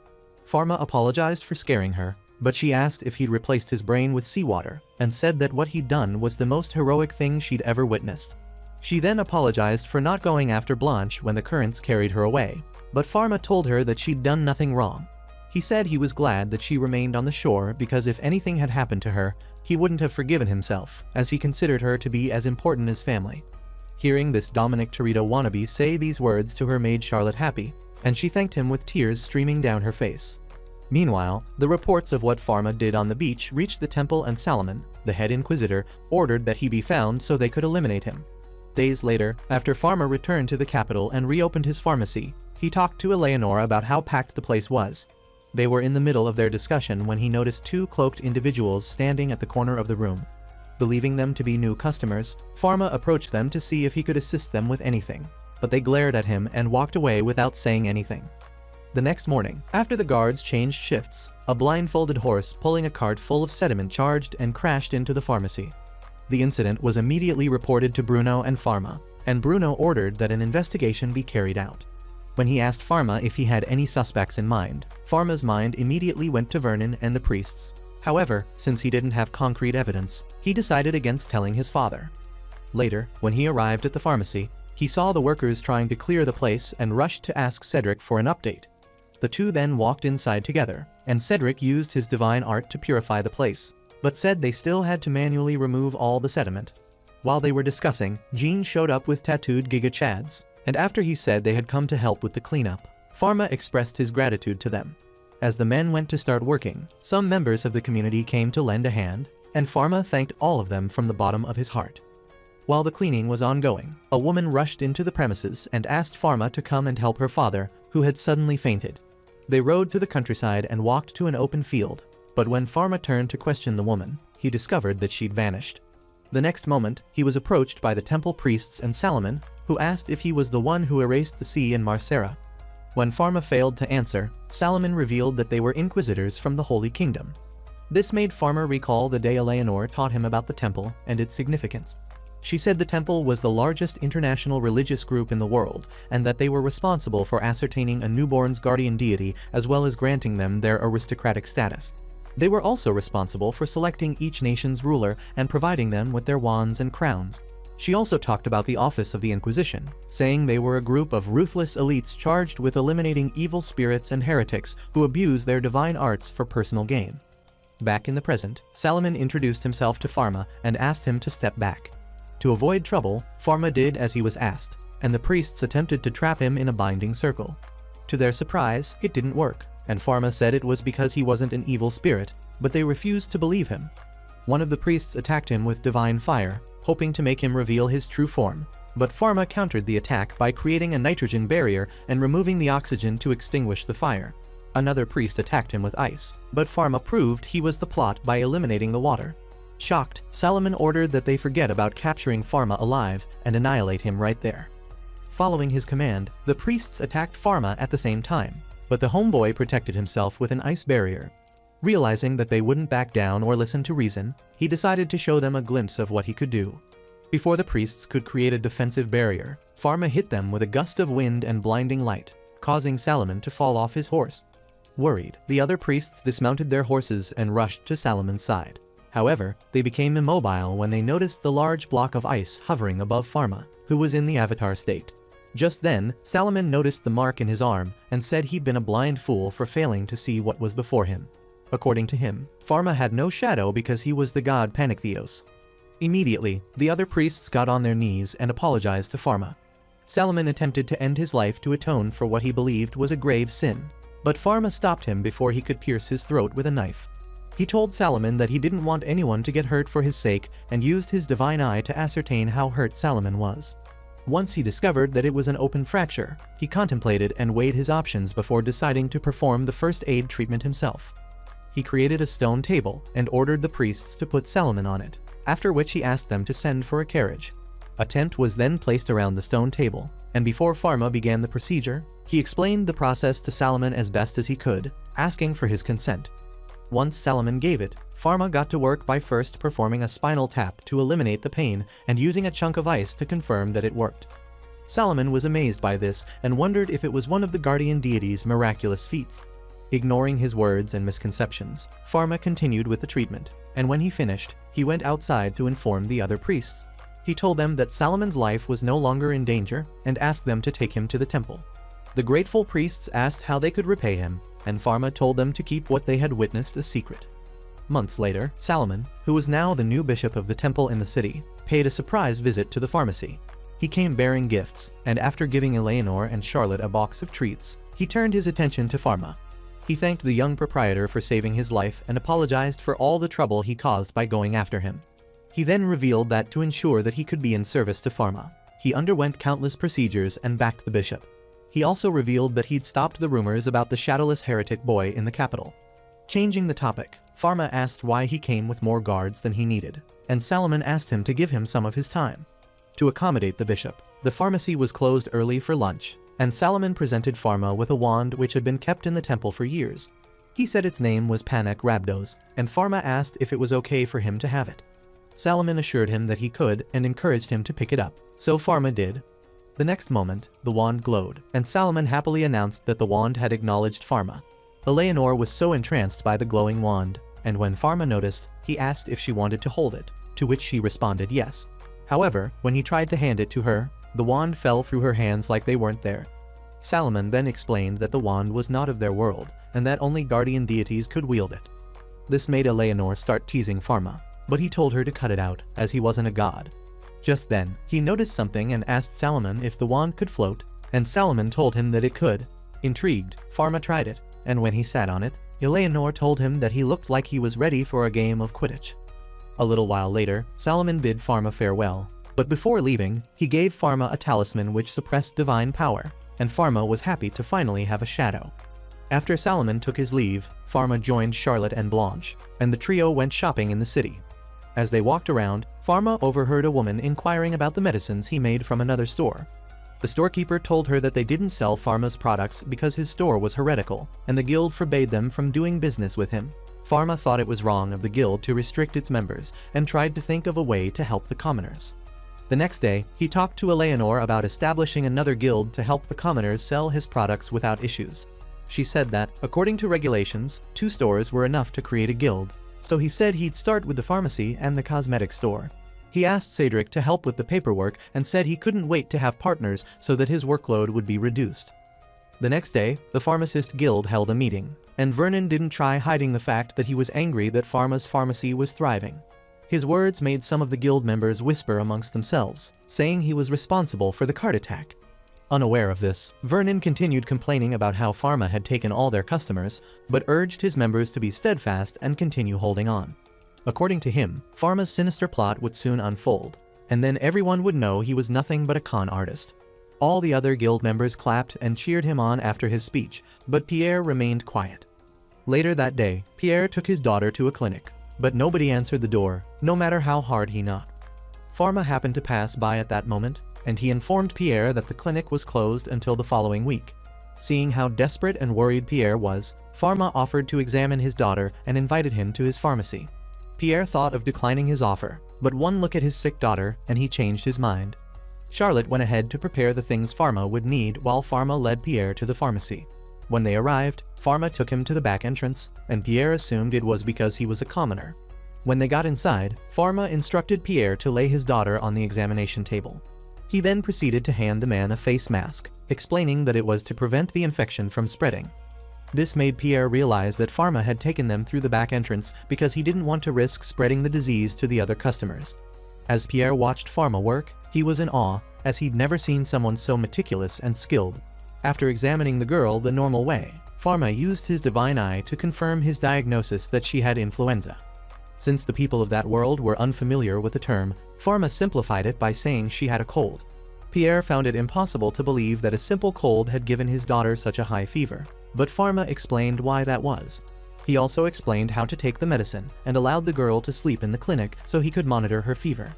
Pharma apologized for scaring her, but she asked if he'd replaced his brain with seawater, and said that what he'd done was the most heroic thing she'd ever witnessed. She then apologized for not going after Blanche when the currents carried her away, but Pharma told her that she'd done nothing wrong. He said he was glad that she remained on the shore because if anything had happened to her, he wouldn't have forgiven himself, as he considered her to be as important as family. Hearing this Dominic Toretto wannabe say these words to her made Charlotte happy, and she thanked him with tears streaming down her face. Meanwhile, the reports of what Pharma did on the beach reached the temple, and Salomon, the head inquisitor, ordered that he be found so they could eliminate him. Days later, after Pharma returned to the capital and reopened his pharmacy, he talked to Eleanor about how packed the place was. They were in the middle of their discussion when he noticed two cloaked individuals standing at the corner of the room. Believing them to be new customers, Pharma approached them to see if he could assist them with anything, but they glared at him and walked away without saying anything. The next morning, after the guards changed shifts, a blindfolded horse pulling a cart full of sediment charged and crashed into the pharmacy. The incident was immediately reported to Bruno and Pharma, and Bruno ordered that an investigation be carried out. When he asked Pharma if he had any suspects in mind, Pharma's mind immediately went to Vernon and the priests. However, since he didn't have concrete evidence, he decided against telling his father. Later, when he arrived at the pharmacy, he saw the workers trying to clear the place and rushed to ask Cedric for an update. The two then walked inside together, and Cedric used his divine art to purify the place, but said they still had to manually remove all the sediment. While they were discussing, Jean showed up with tattooed Giga Chads, and after he said they had come to help with the cleanup, Pharma expressed his gratitude to them. As the men went to start working, some members of the community came to lend a hand, and Pharma thanked all of them from the bottom of his heart. While the cleaning was ongoing, a woman rushed into the premises and asked Pharma to come and help her father, who had suddenly fainted. They rode to the countryside and walked to an open field, but when Pharma turned to question the woman, he discovered that she'd vanished. The next moment, he was approached by the temple priests and Salomon, who asked if he was the one who erased the sea in Marcera. When Pharma failed to answer, Salomon revealed that they were inquisitors from the Holy Kingdom. This made Pharma recall the day Eleanor taught him about the temple and its significance. She said the temple was the largest international religious group in the world, and that they were responsible for ascertaining a newborn's guardian deity as well as granting them their aristocratic status. They were also responsible for selecting each nation's ruler and providing them with their wands and crowns. She also talked about the office of the Inquisition, saying they were a group of ruthless elites charged with eliminating evil spirits and heretics who abuse their divine arts for personal gain. Back in the present, Salomon introduced himself to Pharma and asked him to step back. To avoid trouble, Pharma did as he was asked, and the priests attempted to trap him in a binding circle. To their surprise, it didn't work, and Pharma said it was because he wasn't an evil spirit, but they refused to believe him. One of the priests attacked him with divine fire, hoping to make him reveal his true form, but Pharma countered the attack by creating a nitrogen barrier and removing the oxygen to extinguish the fire. Another priest attacked him with ice, but Pharma proved he was the plot by eliminating the water. Shocked, Salomon ordered that they forget about capturing Pharma alive and annihilate him right there. Following his command, the priests attacked Pharma at the same time, but the homeboy protected himself with an ice barrier. Realizing that they wouldn't back down or listen to reason, he decided to show them a glimpse of what he could do. Before the priests could create a defensive barrier, Pharma hit them with a gust of wind and blinding light, causing Salomon to fall off his horse. Worried, the other priests dismounted their horses and rushed to Salomon's side. However, they became immobile when they noticed the large block of ice hovering above Pharma, who was in the avatar state. Just then, Salomon noticed the mark in his arm and said he'd been a blind fool for failing to see what was before him. According to him, Pharma had no shadow because he was the god Panikthios. Immediately, the other priests got on their knees and apologized to Pharma. Salomon attempted to end his life to atone for what he believed was a grave sin, but Pharma stopped him before he could pierce his throat with a knife. He told Salomon that he didn't want anyone to get hurt for his sake and used his divine eye to ascertain how hurt Salomon was. Once he discovered that it was an open fracture, he contemplated and weighed his options before deciding to perform the first aid treatment himself. He created a stone table and ordered the priests to put Salomon on it, after which he asked them to send for a carriage. A tent was then placed around the stone table, and before Pharma began the procedure, he explained the process to Salomon as best as he could, asking for his consent. Once Salomon gave it, Pharma got to work by first performing a spinal tap to eliminate the pain and using a chunk of ice to confirm that it worked. Salomon was amazed by this and wondered if it was one of the guardian deity's miraculous feats. Ignoring his words and misconceptions, Pharma continued with the treatment, and when he finished, he went outside to inform the other priests. He told them that Salomon's life was no longer in danger and asked them to take him to the temple. The grateful priests asked how they could repay him, and Pharma told them to keep what they had witnessed a secret. Months later, Salomon, who was now the new bishop of the temple in the city, paid a surprise visit to the pharmacy. He came bearing gifts, and after giving Eleanor and Charlotte a box of treats, he turned his attention to Pharma. He thanked the young proprietor for saving his life and apologized for all the trouble he caused by going after him. He then revealed that to ensure that he could be in service to Pharma, he underwent countless procedures and backed the bishop. He also revealed that he'd stopped the rumors about the shadowless heretic boy in the capital. Changing the topic, Pharma asked why he came with more guards than he needed, and Salomon asked him to give him some of his time. To accommodate the bishop, the pharmacy was closed early for lunch, and Salomon presented Pharma with a wand which had been kept in the temple for years. He said its name was Panek Rabdos, and Pharma asked if it was okay for him to have it. Salomon assured him that he could and encouraged him to pick it up, so Pharma did. The next moment, the wand glowed, and Salomon happily announced that the wand had acknowledged Pharma. Eleanor was so entranced by the glowing wand, and when Pharma noticed, he asked if she wanted to hold it, to which she responded yes. However, when he tried to hand it to her, the wand fell through her hands like they weren't there. Salomon then explained that the wand was not of their world, and that only guardian deities could wield it. This made Eleanor start teasing Pharma, but he told her to cut it out, as he wasn't a god. Just then, he noticed something and asked Salomon if the wand could float, and Salomon told him that it could. Intrigued, Pharma tried it, and when he sat on it, Eleanor told him that he looked like he was ready for a game of Quidditch. A little while later, Salomon bid Pharma farewell, but before leaving, he gave Pharma a talisman which suppressed divine power, and Pharma was happy to finally have a shadow. After Salomon took his leave, Pharma joined Charlotte and Blanche, and the trio went shopping in the city. As they walked around, Pharma overheard a woman inquiring about the medicines he made from another store. The storekeeper told her that they didn't sell Pharma's products because his store was heretical, and the guild forbade them from doing business with him. Pharma thought it was wrong of the guild to restrict its members, and tried to think of a way to help the commoners. The next day, he talked to Eleanor about establishing another guild to help the commoners sell his products without issues. She said that, according to regulations, 2 stores were enough to create a guild, so he said he'd start with the pharmacy and the cosmetic store. He asked Cedric to help with the paperwork and said he couldn't wait to have partners so that his workload would be reduced. The next day, the Pharmacist Guild held a meeting, and Vernon didn't try hiding the fact that he was angry that Pharma's pharmacy was thriving. His words made some of the guild members whisper amongst themselves, saying he was responsible for the cart attack. Unaware of this, Vernon continued complaining about how Pharma had taken all their customers, but urged his members to be steadfast and continue holding on. According to him, Pharma's sinister plot would soon unfold, and then everyone would know he was nothing but a con artist. All the other guild members clapped and cheered him on after his speech, but Pierre remained quiet. Later that day, Pierre took his daughter to a clinic, but nobody answered the door, no matter how hard he knocked. Pharma happened to pass by at that moment, and he informed Pierre that the clinic was closed until the following week. Seeing how desperate and worried Pierre was, Pharma offered to examine his daughter and invited him to his pharmacy. Pierre thought of declining his offer, but one look at his sick daughter and he changed his mind. Charlotte went ahead to prepare the things Pharma would need while Pharma led Pierre to the pharmacy. When they arrived, Pharma took him to the back entrance, and Pierre assumed it was because he was a commoner. When they got inside, Pharma instructed Pierre to lay his daughter on the examination table. He then proceeded to hand the man a face mask, explaining that it was to prevent the infection from spreading. This made Pierre realize that Pharma had taken them through the back entrance because he didn't want to risk spreading the disease to the other customers. As Pierre watched Pharma work, he was in awe, as he'd never seen someone so meticulous and skilled. After examining the girl the normal way, Pharma used his divine eye to confirm his diagnosis that she had influenza. Since the people of that world were unfamiliar with the term, Pharma simplified it by saying she had a cold. Pierre found it impossible to believe that a simple cold had given his daughter such a high fever, but Pharma explained why that was. He also explained how to take the medicine and allowed the girl to sleep in the clinic so he could monitor her fever.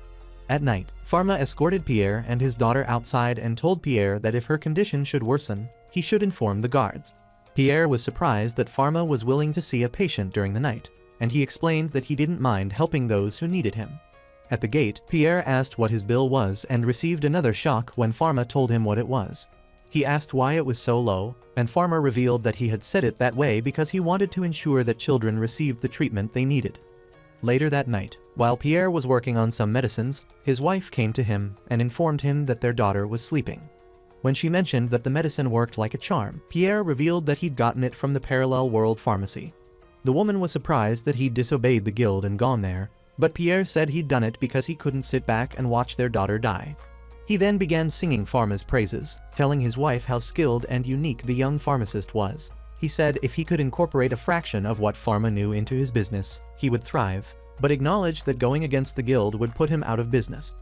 At night, Pharma escorted Pierre and his daughter outside and told Pierre that if her condition should worsen, he should inform the guards. Pierre was surprised that Pharma was willing to see a patient during the night, and he explained that he didn't mind helping those who needed him. At the gate, Pierre asked what his bill was and received another shock when Pharma told him what it was. He asked why it was so low, and Pharma revealed that he had set it that way because he wanted to ensure that children received the treatment they needed. Later that night, while Pierre was working on some medicines, his wife came to him and informed him that their daughter was sleeping. When she mentioned that the medicine worked like a charm, Pierre revealed that he'd gotten it from the parallel world pharmacy. The woman was surprised that he'd disobeyed the guild and gone there, but Pierre said he'd done it because he couldn't sit back and watch their daughter die. He then began singing Pharma's praises, telling his wife how skilled and unique the young pharmacist was. He said if he could incorporate a fraction of what Pharma knew into his business, he would thrive, but acknowledged that going against the guild would put him out of business.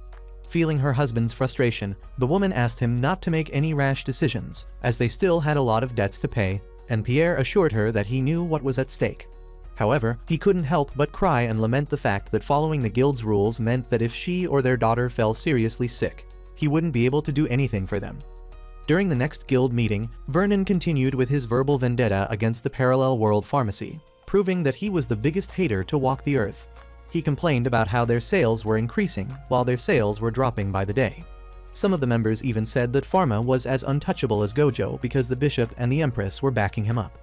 Feeling her husband's frustration, the woman asked him not to make any rash decisions, as they still had a lot of debts to pay, and Pierre assured her that he knew what was at stake. However, he couldn't help but cry and lament the fact that following the guild's rules meant that if she or their daughter fell seriously sick, he wouldn't be able to do anything for them. During the next guild meeting, Vernon continued with his verbal vendetta against the parallel world pharmacy, proving that he was the biggest hater to walk the earth. He complained about how their sales were increasing, while their sales were dropping by the day. Some of the members even said that Pharma was as untouchable as Gojo because the bishop and the empress were backing him up.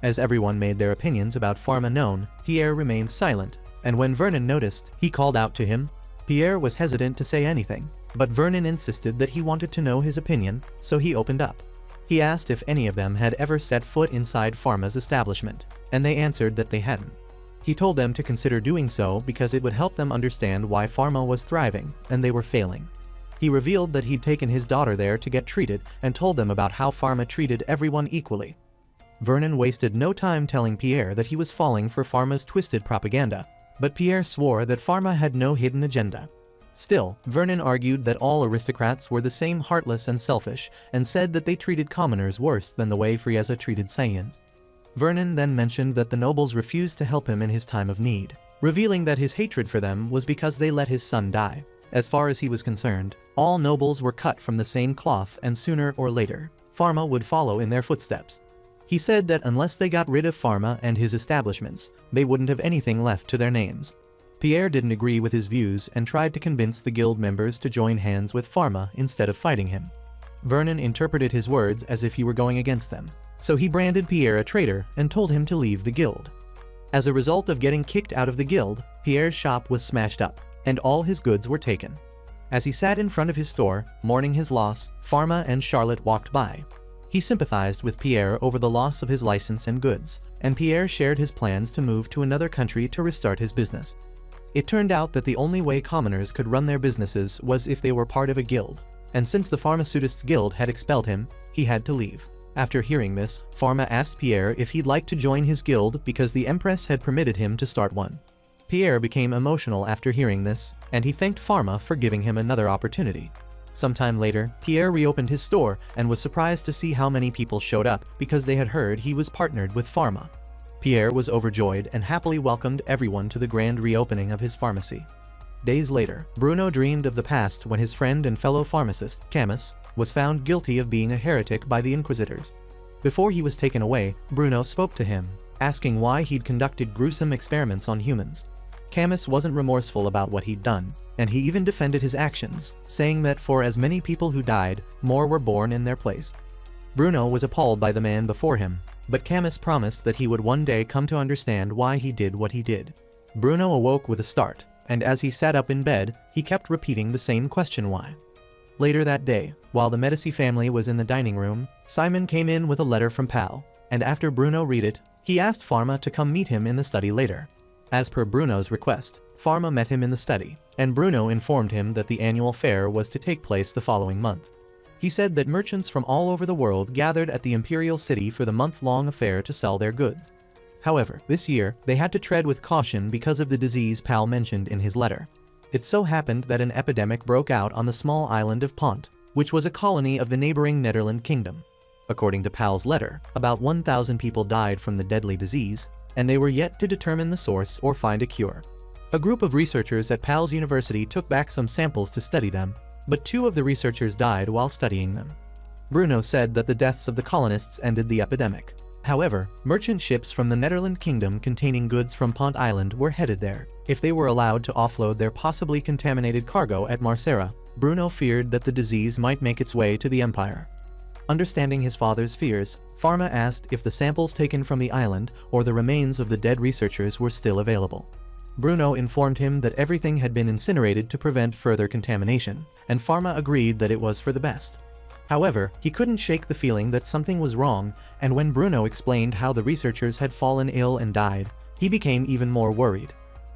As everyone made their opinions about Pharma known, Pierre remained silent, and when Vernon noticed, he called out to him. Pierre was hesitant to say anything, but Vernon insisted that he wanted to know his opinion, so he opened up. He asked if any of them had ever set foot inside Pharma's establishment, and they answered that they hadn't. He told them to consider doing so because it would help them understand why Pharma was thriving and they were failing. He revealed that he'd taken his daughter there to get treated and told them about how Pharma treated everyone equally. Vernon wasted no time telling Pierre that he was falling for Pharma's twisted propaganda, but Pierre swore that Pharma had no hidden agenda. Still, Vernon argued that all aristocrats were the same heartless and selfish, and said that they treated commoners worse than the way Frieza treated Saiyans. Vernon then mentioned that the nobles refused to help him in his time of need, revealing that his hatred for them was because they let his son die. As far as he was concerned, all nobles were cut from the same cloth and sooner or later, Pharma would follow in their footsteps. He said that unless they got rid of Pharma and his establishments, they wouldn't have anything left to their names. Pierre didn't agree with his views and tried to convince the guild members to join hands with Pharma instead of fighting him. Vernon interpreted his words as if he were going against them, so he branded Pierre a traitor and told him to leave the guild. As a result of getting kicked out of the guild, Pierre's shop was smashed up, and all his goods were taken. As he sat in front of his store, mourning his loss, Pharma and Charlotte walked by. He sympathized with Pierre over the loss of his license and goods, and Pierre shared his plans to move to another country to restart his business. It turned out that the only way commoners could run their businesses was if they were part of a guild, and since the Pharmaceutists Guild had expelled him, he had to leave. After hearing this, Pharma asked Pierre if he'd like to join his guild because the Empress had permitted him to start one. Pierre became emotional after hearing this, and he thanked Pharma for giving him another opportunity. Sometime later, Pierre reopened his store and was surprised to see how many people showed up because they had heard he was partnered with Pharma. Pierre was overjoyed and happily welcomed everyone to the grand reopening of his pharmacy. Days later, Bruno dreamed of the past when his friend and fellow pharmacist, Camus, was found guilty of being a heretic by the Inquisitors. Before he was taken away, Bruno spoke to him, asking why he'd conducted gruesome experiments on humans. Camus wasn't remorseful about what he'd done, and he even defended his actions, saying that for as many people who died, more were born in their place. Bruno was appalled by the man before him, but Camus promised that he would one day come to understand why he did what he did. Bruno awoke with a start, and as he sat up in bed, he kept repeating the same question why. Later that day, while the Medici family was in the dining room, Simon came in with a letter from Pal, and after Bruno read it, he asked Pharma to come meet him in the study later. As per Bruno's request, Pharma met him in the study, and Bruno informed him that the annual fair was to take place the following month. He said that merchants from all over the world gathered at the Imperial City for the month-long affair to sell their goods. However, this year, they had to tread with caution because of the disease Pal mentioned in his letter. It so happened that an epidemic broke out on the small island of Pont, which was a colony of the neighboring Netherland Kingdom. According to Pal's letter, about 1,000 people died from the deadly disease, and they were yet to determine the source or find a cure. A group of researchers at Pal's university took back some samples to study them, but 2 of the researchers died while studying them. Bruno said that the deaths of the colonists ended the epidemic. However, merchant ships from the Netherland Kingdom containing goods from Pont Island were headed there. If they were allowed to offload their possibly contaminated cargo at Marcera, Bruno feared that the disease might make its way to the Empire. Understanding his father's fears, Pharma asked if the samples taken from the island or the remains of the dead researchers were still available. Bruno informed him that everything had been incinerated to prevent further contamination, and Pharma agreed that it was for the best. However, he couldn't shake the feeling that something was wrong, and when Bruno explained how the researchers had fallen ill and died, he became even more worried.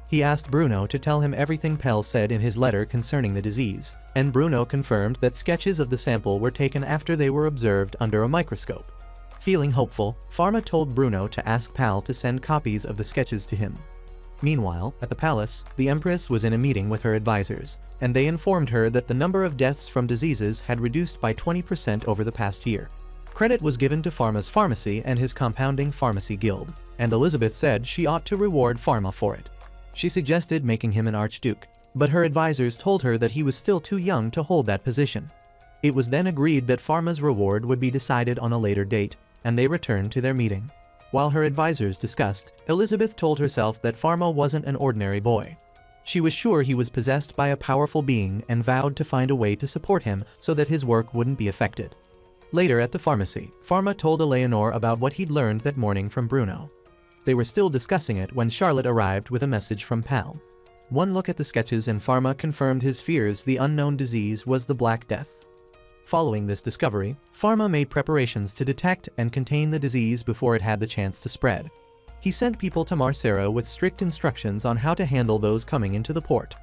He asked Bruno to tell him everything Pell said in his letter concerning the disease, and Bruno confirmed that sketches of the sample were taken after they were observed under a microscope. Feeling hopeful, Pharma told Bruno to ask Pal to send copies of the sketches to him. Meanwhile, at the palace, the Empress was in a meeting with her advisors, and they informed her that the number of deaths from diseases had reduced by 20% over the past year. Credit was given to Pharma's pharmacy and his compounding pharmacy guild, and Elizabeth said she ought to reward Pharma for it. She suggested making him an archduke, but her advisors told her that he was still too young to hold that position. It was then agreed that Pharma's reward would be decided on a later date, and they returned to their meeting. While her advisors discussed, Elizabeth told herself that Pharma wasn't an ordinary boy. She was sure he was possessed by a powerful being and vowed to find a way to support him so that his work wouldn't be affected. Later at the pharmacy, Pharma told Eleanor about what he'd learned that morning from Bruno. They were still discussing it when Charlotte arrived with a message from Pal. One look at the sketches and Pharma confirmed his fears the unknown disease was the Black Death. Following this discovery, Pharma made preparations to detect and contain the disease before it had the chance to spread. He sent people to Marcera with strict instructions on how to handle those coming into the port.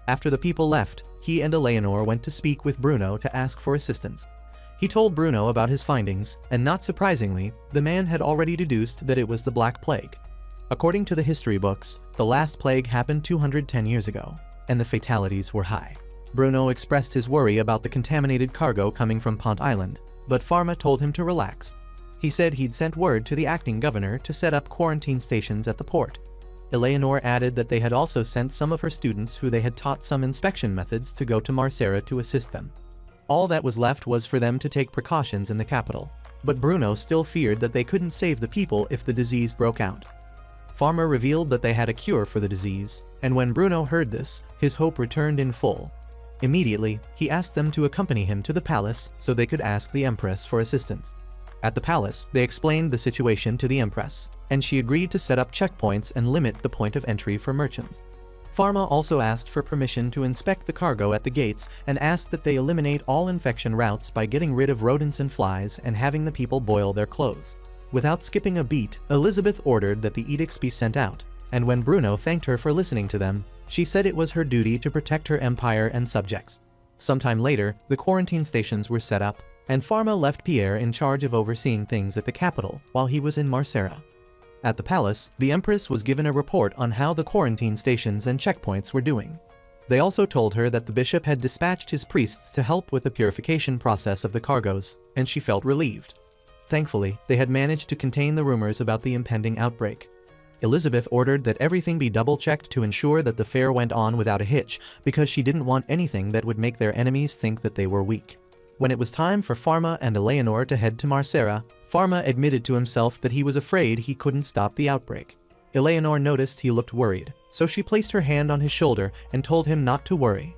After the people left, he and Eleanor went to speak with Bruno to ask for assistance. He told Bruno about his findings, and not surprisingly, the man had already deduced that it was the Black Plague. According to the history books, the last plague happened 210 years ago, and the fatalities were high. Bruno expressed his worry about the contaminated cargo coming from Pont Island, but Pharma told him to relax. He said he'd sent word to the acting governor to set up quarantine stations at the port. Eleanor added that they had also sent some of her students who they had taught some inspection methods to go to Marcera to assist them. All that was left was for them to take precautions in the capital, but Bruno still feared that they couldn't save the people if the disease broke out. Pharma revealed that they had a cure for the disease, and when Bruno heard this, his hope returned in full. Immediately, he asked them to accompany him to the palace so they could ask the Empress for assistance. At the palace, they explained the situation to the Empress, and she agreed to set up checkpoints and limit the point of entry for merchants. Pharma also asked for permission to inspect the cargo at the gates and asked that they eliminate all infection routes by getting rid of rodents and flies and having the people boil their clothes. Without skipping a beat, Elizabeth ordered that the edicts be sent out, and when Bruno thanked her for listening to them, she said it was her duty to protect her empire and subjects. Sometime later, the quarantine stations were set up, and Pharma left Pierre in charge of overseeing things at the capital while he was in Marcera. At the palace, the Empress was given a report on how the quarantine stations and checkpoints were doing. They also told her that the bishop had dispatched his priests to help with the purification process of the cargoes, and she felt relieved. Thankfully, they had managed to contain the rumors about the impending outbreak. Elizabeth ordered that everything be double-checked to ensure that the fair went on without a hitch, because she didn't want anything that would make their enemies think that they were weak. When it was time for Pharma and Eleanor to head to Marcera, Pharma admitted to himself that he was afraid he couldn't stop the outbreak. Eleanor noticed he looked worried, so she placed her hand on his shoulder and told him not to worry.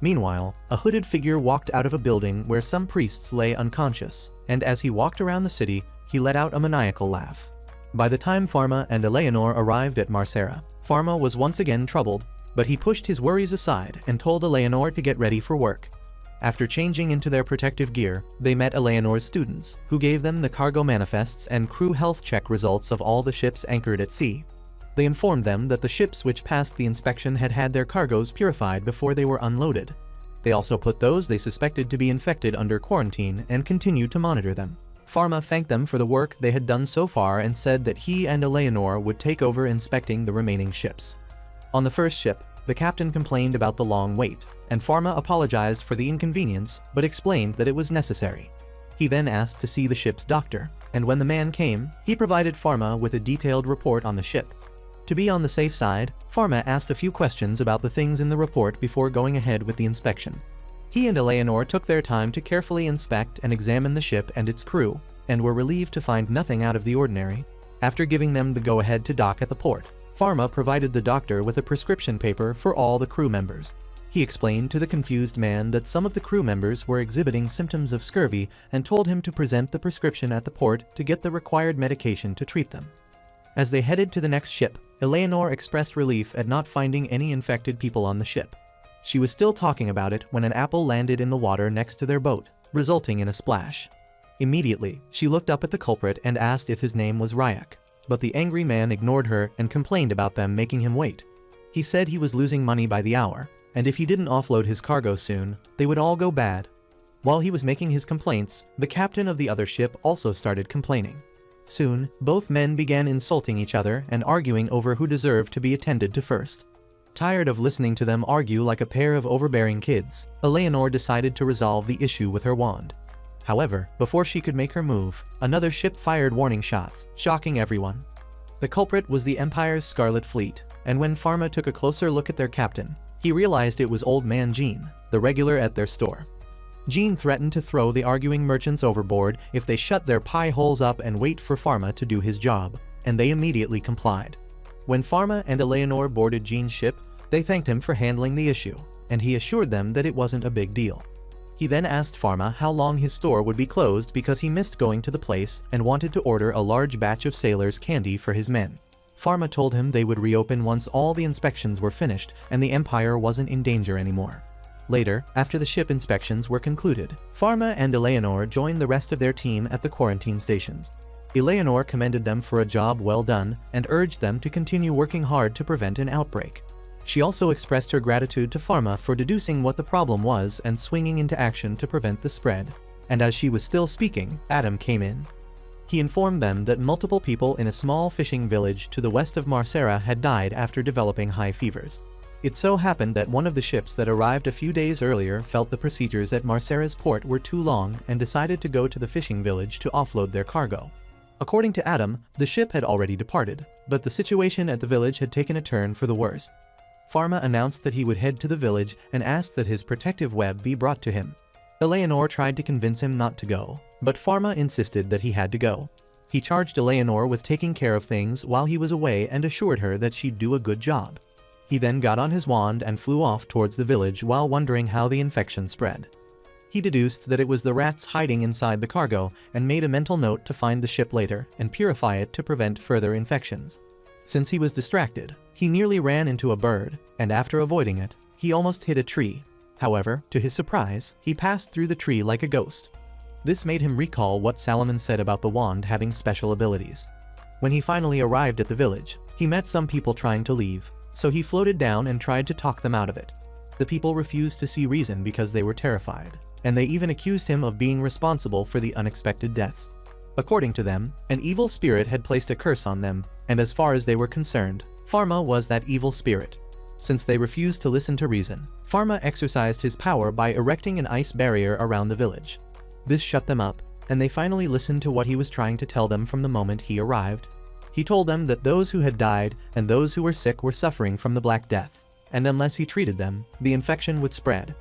Meanwhile, a hooded figure walked out of a building where some priests lay unconscious, and as he walked around the city, he let out a maniacal laugh. By the time Pharma and Eleanor arrived at Marcera, Pharma was once again troubled, but he pushed his worries aside and told Eleanor to get ready for work. After changing into their protective gear, they met Eleanor's students, who gave them the cargo manifests and crew health check results of all the ships anchored at sea. They informed them that the ships which passed the inspection had had their cargoes purified before they were unloaded. They also put those they suspected to be infected under quarantine and continued to monitor them. Pharma thanked them for the work they had done so far and said that he and Eleanor would take over inspecting the remaining ships. On the first ship, the captain complained about the long wait, and Pharma apologized for the inconvenience but explained that it was necessary. He then asked to see the ship's doctor, and when the man came, he provided Pharma with a detailed report on the ship. To be on the safe side, Pharma asked a few questions about the things in the report before going ahead with the inspection. He and Eleanor took their time to carefully inspect and examine the ship and its crew, and were relieved to find nothing out of the ordinary. After giving them the go-ahead to dock at the port, Pharma provided the doctor with a prescription paper for all the crew members. He explained to the confused man that some of the crew members were exhibiting symptoms of scurvy and told him to present the prescription at the port to get the required medication to treat them. As they headed to the next ship, Eleanor expressed relief at not finding any infected people on the ship. She was still talking about it when an apple landed in the water next to their boat, resulting in a splash. Immediately, she looked up at the culprit and asked if his name was Ryak, but the angry man ignored her and complained about them making him wait. He said he was losing money by the hour, and if he didn't offload his cargo soon, they would all go bad. While he was making his complaints, the captain of the other ship also started complaining. Soon, both men began insulting each other and arguing over who deserved to be attended to first. Tired of listening to them argue like a pair of overbearing kids, Eleanor decided to resolve the issue with her wand. However, before she could make her move, another ship fired warning shots, shocking everyone. The culprit was the Empire's Scarlet Fleet, and when Pharma took a closer look at their captain, he realized it was Old Man Jean, the regular at their store. Jean threatened to throw the arguing merchants overboard if they shut their pie holes up and wait for Pharma to do his job, and they immediately complied. When Pharma and Eleanor boarded Jean's ship, they thanked him for handling the issue, and he assured them that it wasn't a big deal. He then asked Pharma how long his store would be closed because he missed going to the place and wanted to order a large batch of sailor's candy for his men. Pharma told him they would reopen once all the inspections were finished and the Empire wasn't in danger anymore. Later, after the ship inspections were concluded, Pharma and Eleanor joined the rest of their team at the quarantine stations. Eleanor commended them for a job well done and urged them to continue working hard to prevent an outbreak. She also expressed her gratitude to Pharma for deducing what the problem was and swinging into action to prevent the spread. And as she was still speaking, Adam came in. He informed them that multiple people in a small fishing village to the west of Marcera had died after developing high fevers. It so happened that one of the ships that arrived a few days earlier felt the procedures at Marcera's port were too long and decided to go to the fishing village to offload their cargo. According to Adam, the ship had already departed, but the situation at the village had taken a turn for the worse. Pharma announced that he would head to the village and asked that his protective web be brought to him. Eleanor tried to convince him not to go, but Pharma insisted that he had to go. He charged Eleanor with taking care of things while he was away and assured her that she'd do a good job. He then got on his wand and flew off towards the village while wondering how the infection spread. He deduced that it was the rats hiding inside the cargo and made a mental note to find the ship later and purify it to prevent further infections. Since he was distracted, he nearly ran into a bird, and after avoiding it, he almost hit a tree. However, to his surprise, he passed through the tree like a ghost. This made him recall what Salomon said about the wand having special abilities. When he finally arrived at the village, he met some people trying to leave, so he floated down and tried to talk them out of it. The people refused to see reason because they were terrified, and they even accused him of being responsible for the unexpected deaths. According to them, an evil spirit had placed a curse on them, and as far as they were concerned, Pharma was that evil spirit. Since they refused to listen to reason, Pharma exercised his power by erecting an ice barrier around the village. This shut them up, and they finally listened to what he was trying to tell them from the moment he arrived. He told them that those who had died and those who were sick were suffering from the Black Death, and unless he treated them, the infection would spread.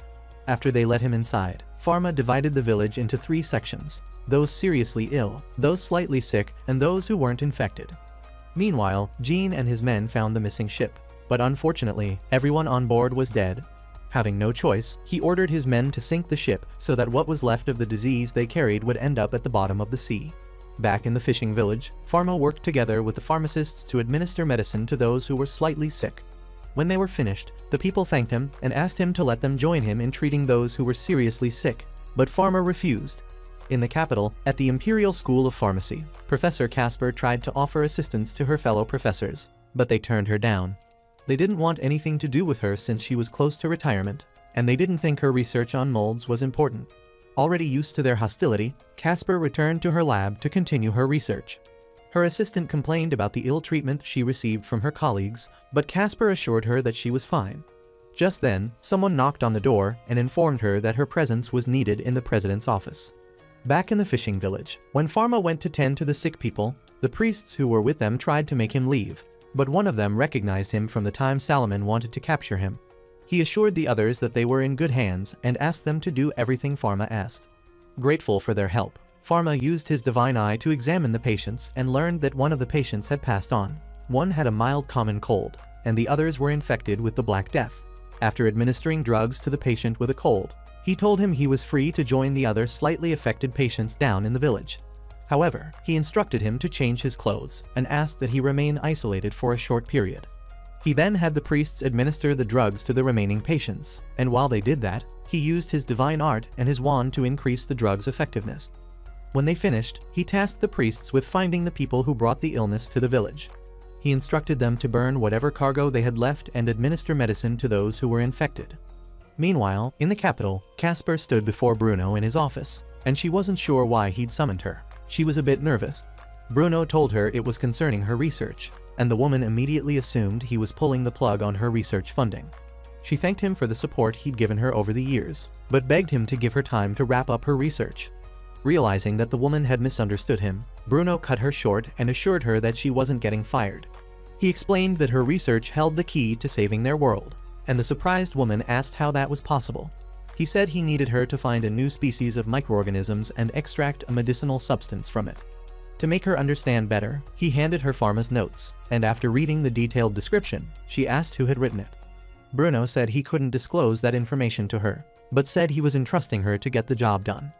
After they let him inside, Pharma divided the village into 3 sections: those seriously ill, those slightly sick, and those who weren't infected. Meanwhile, Jean and his men found the missing ship, but unfortunately, everyone on board was dead. Having no choice, he ordered his men to sink the ship so that what was left of the disease they carried would end up at the bottom of the sea. Back in the fishing village, Pharma worked together with the pharmacists to administer medicine to those who were slightly sick. When they were finished, the people thanked him and asked him to let them join him in treating those who were seriously sick, but Pharma refused. In the capital, at the Imperial School of Pharmacy, Professor Casper tried to offer assistance to her fellow professors, but they turned her down. They didn't want anything to do with her since she was close to retirement, and they didn't think her research on molds was important. Already used to their hostility, Casper returned to her lab to continue her research. Her assistant complained about the ill treatment she received from her colleagues, but Casper assured her that she was fine. Just then, someone knocked on the door and informed her that her presence was needed in the president's office. Back in the fishing village, when Pharma went to tend to the sick people, the priests who were with them tried to make him leave, but one of them recognized him from the time Salomon wanted to capture him. He assured the others that they were in good hands and asked them to do everything Pharma asked. Grateful for their help, Pharma used his divine eye to examine the patients and learned that one of the patients had passed on. One had a mild common cold, and the others were infected with the Black Death. After administering drugs to the patient with a cold, he told him he was free to join the other slightly affected patients down in the village. However, he instructed him to change his clothes and asked that he remain isolated for a short period. He then had the priests administer the drugs to the remaining patients, and while they did that, He used his divine art and his wand to increase the drug's effectiveness. When they finished, he tasked the priests with finding the people who brought the illness to the village. He instructed them to burn whatever cargo they had left and administer medicine to those who were infected. Meanwhile, in the capital, Casper stood before Bruno in his office, and she wasn't sure why he'd summoned her. She was a bit nervous. Bruno told her it was concerning her research, and the woman immediately assumed he was pulling the plug on her research funding. She thanked him for the support he'd given her over the years, but begged him to give her time to wrap up her research. Realizing that the woman had misunderstood him, Bruno cut her short and assured her that she wasn't getting fired. He explained that her research held the key to saving their world, and the surprised woman asked how that was possible. He said he needed her to find a new species of microorganisms and extract a medicinal substance from it. To make her understand better, he handed her Pharma's notes, and after reading the detailed description, she asked who had written it. Bruno said he couldn't disclose that information to her, but said he was entrusting her to get the job done.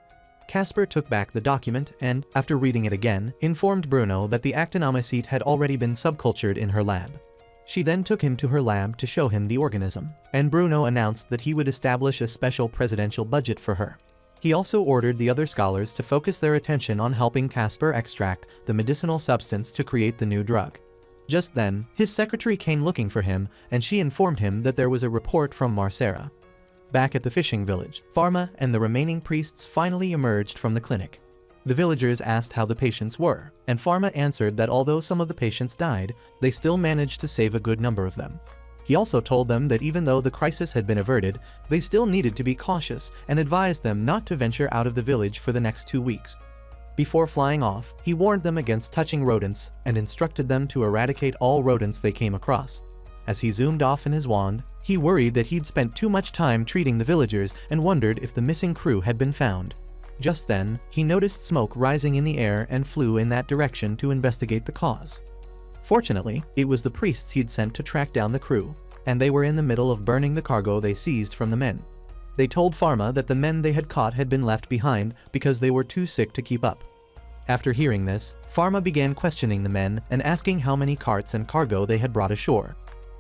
Casper took back the document and, after reading it again, informed Bruno that the actinomycete had already been subcultured in her lab. She then took him to her lab to show him the organism, and Bruno announced that he would establish a special presidential budget for her. He also ordered the other scholars to focus their attention on helping Casper extract the medicinal substance to create the new drug. Just then, his secretary came looking for him, and she informed him that there was a report from Marcera. Back at the fishing village, Pharma and the remaining priests finally emerged from the clinic. The villagers asked how the patients were, and Pharma answered that although some of the patients died, they still managed to save a good number of them. He also told them that even though the crisis had been averted, they still needed to be cautious and advised them not to venture out of the village for the next 2 weeks. Before flying off, he warned them against touching rodents and instructed them to eradicate all rodents they came across. As he zoomed off in his wand, he worried that he'd spent too much time treating the villagers and wondered if the missing crew had been found. Just then, he noticed smoke rising in the air and flew in that direction to investigate the cause. Fortunately, it was the priests he'd sent to track down the crew, and they were in the middle of burning the cargo they seized from the men. They told Pharma that the men they had caught had been left behind because they were too sick to keep up. After hearing this, Pharma began questioning the men and asking how many carts and cargo they had brought ashore.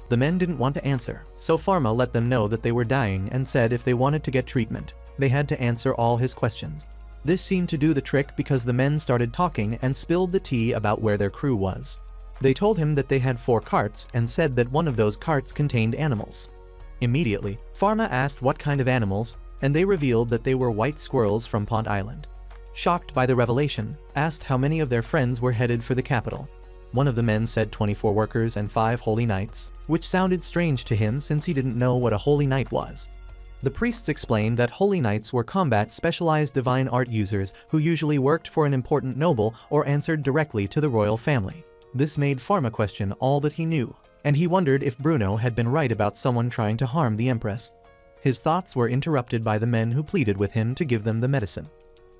The men didn't want to answer, so Pharma let them know that they were dying and said if they wanted to get treatment, they had to answer all his questions. This seemed to do the trick because the men started talking and spilled the tea about where their crew was. They told him that they had 4 carts and said that one of those carts contained animals. Immediately, Pharma asked what kind of animals, and they revealed that they were white squirrels from Pont Island. Shocked by the revelation, asked how many of their friends were headed for the capital. One of the men said 24 workers and 5 holy knights, which sounded strange to him since he didn't know what a holy knight was. The priests explained that holy knights were combat-specialized divine art users who usually worked for an important noble or answered directly to the royal family. This made Pharma question all that he knew, and he wondered if Bruno had been right about someone trying to harm the Empress. His thoughts were interrupted by the men who pleaded with him to give them the medicine.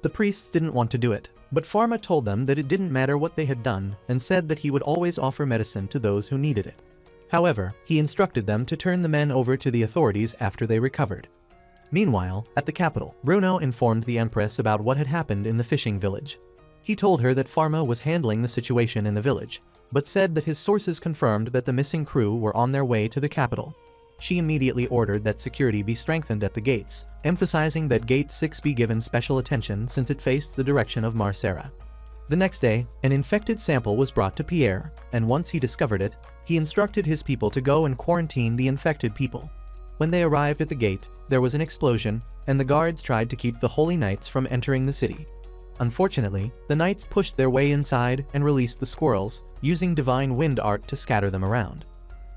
The priests didn't want to do it, but Pharma told them that it didn't matter what they had done and said that he would always offer medicine to those who needed it. However, he instructed them to turn the men over to the authorities after they recovered. Meanwhile, at the capital, Bruno informed the Empress about what had happened in the fishing village. He told her that Pharma was handling the situation in the village, but said that his sources confirmed that the missing crew were on their way to the capital. She immediately ordered that security be strengthened at the gates, emphasizing that Gate 6 be given special attention since it faced the direction of Marcera. The next day, an infected sample was brought to Pierre, and once he discovered it, he instructed his people to go and quarantine the infected people. When they arrived at the gate, there was an explosion, and the guards tried to keep the Holy Knights from entering the city. Unfortunately, the knights pushed their way inside and released the squirrels, using divine wind art to scatter them around.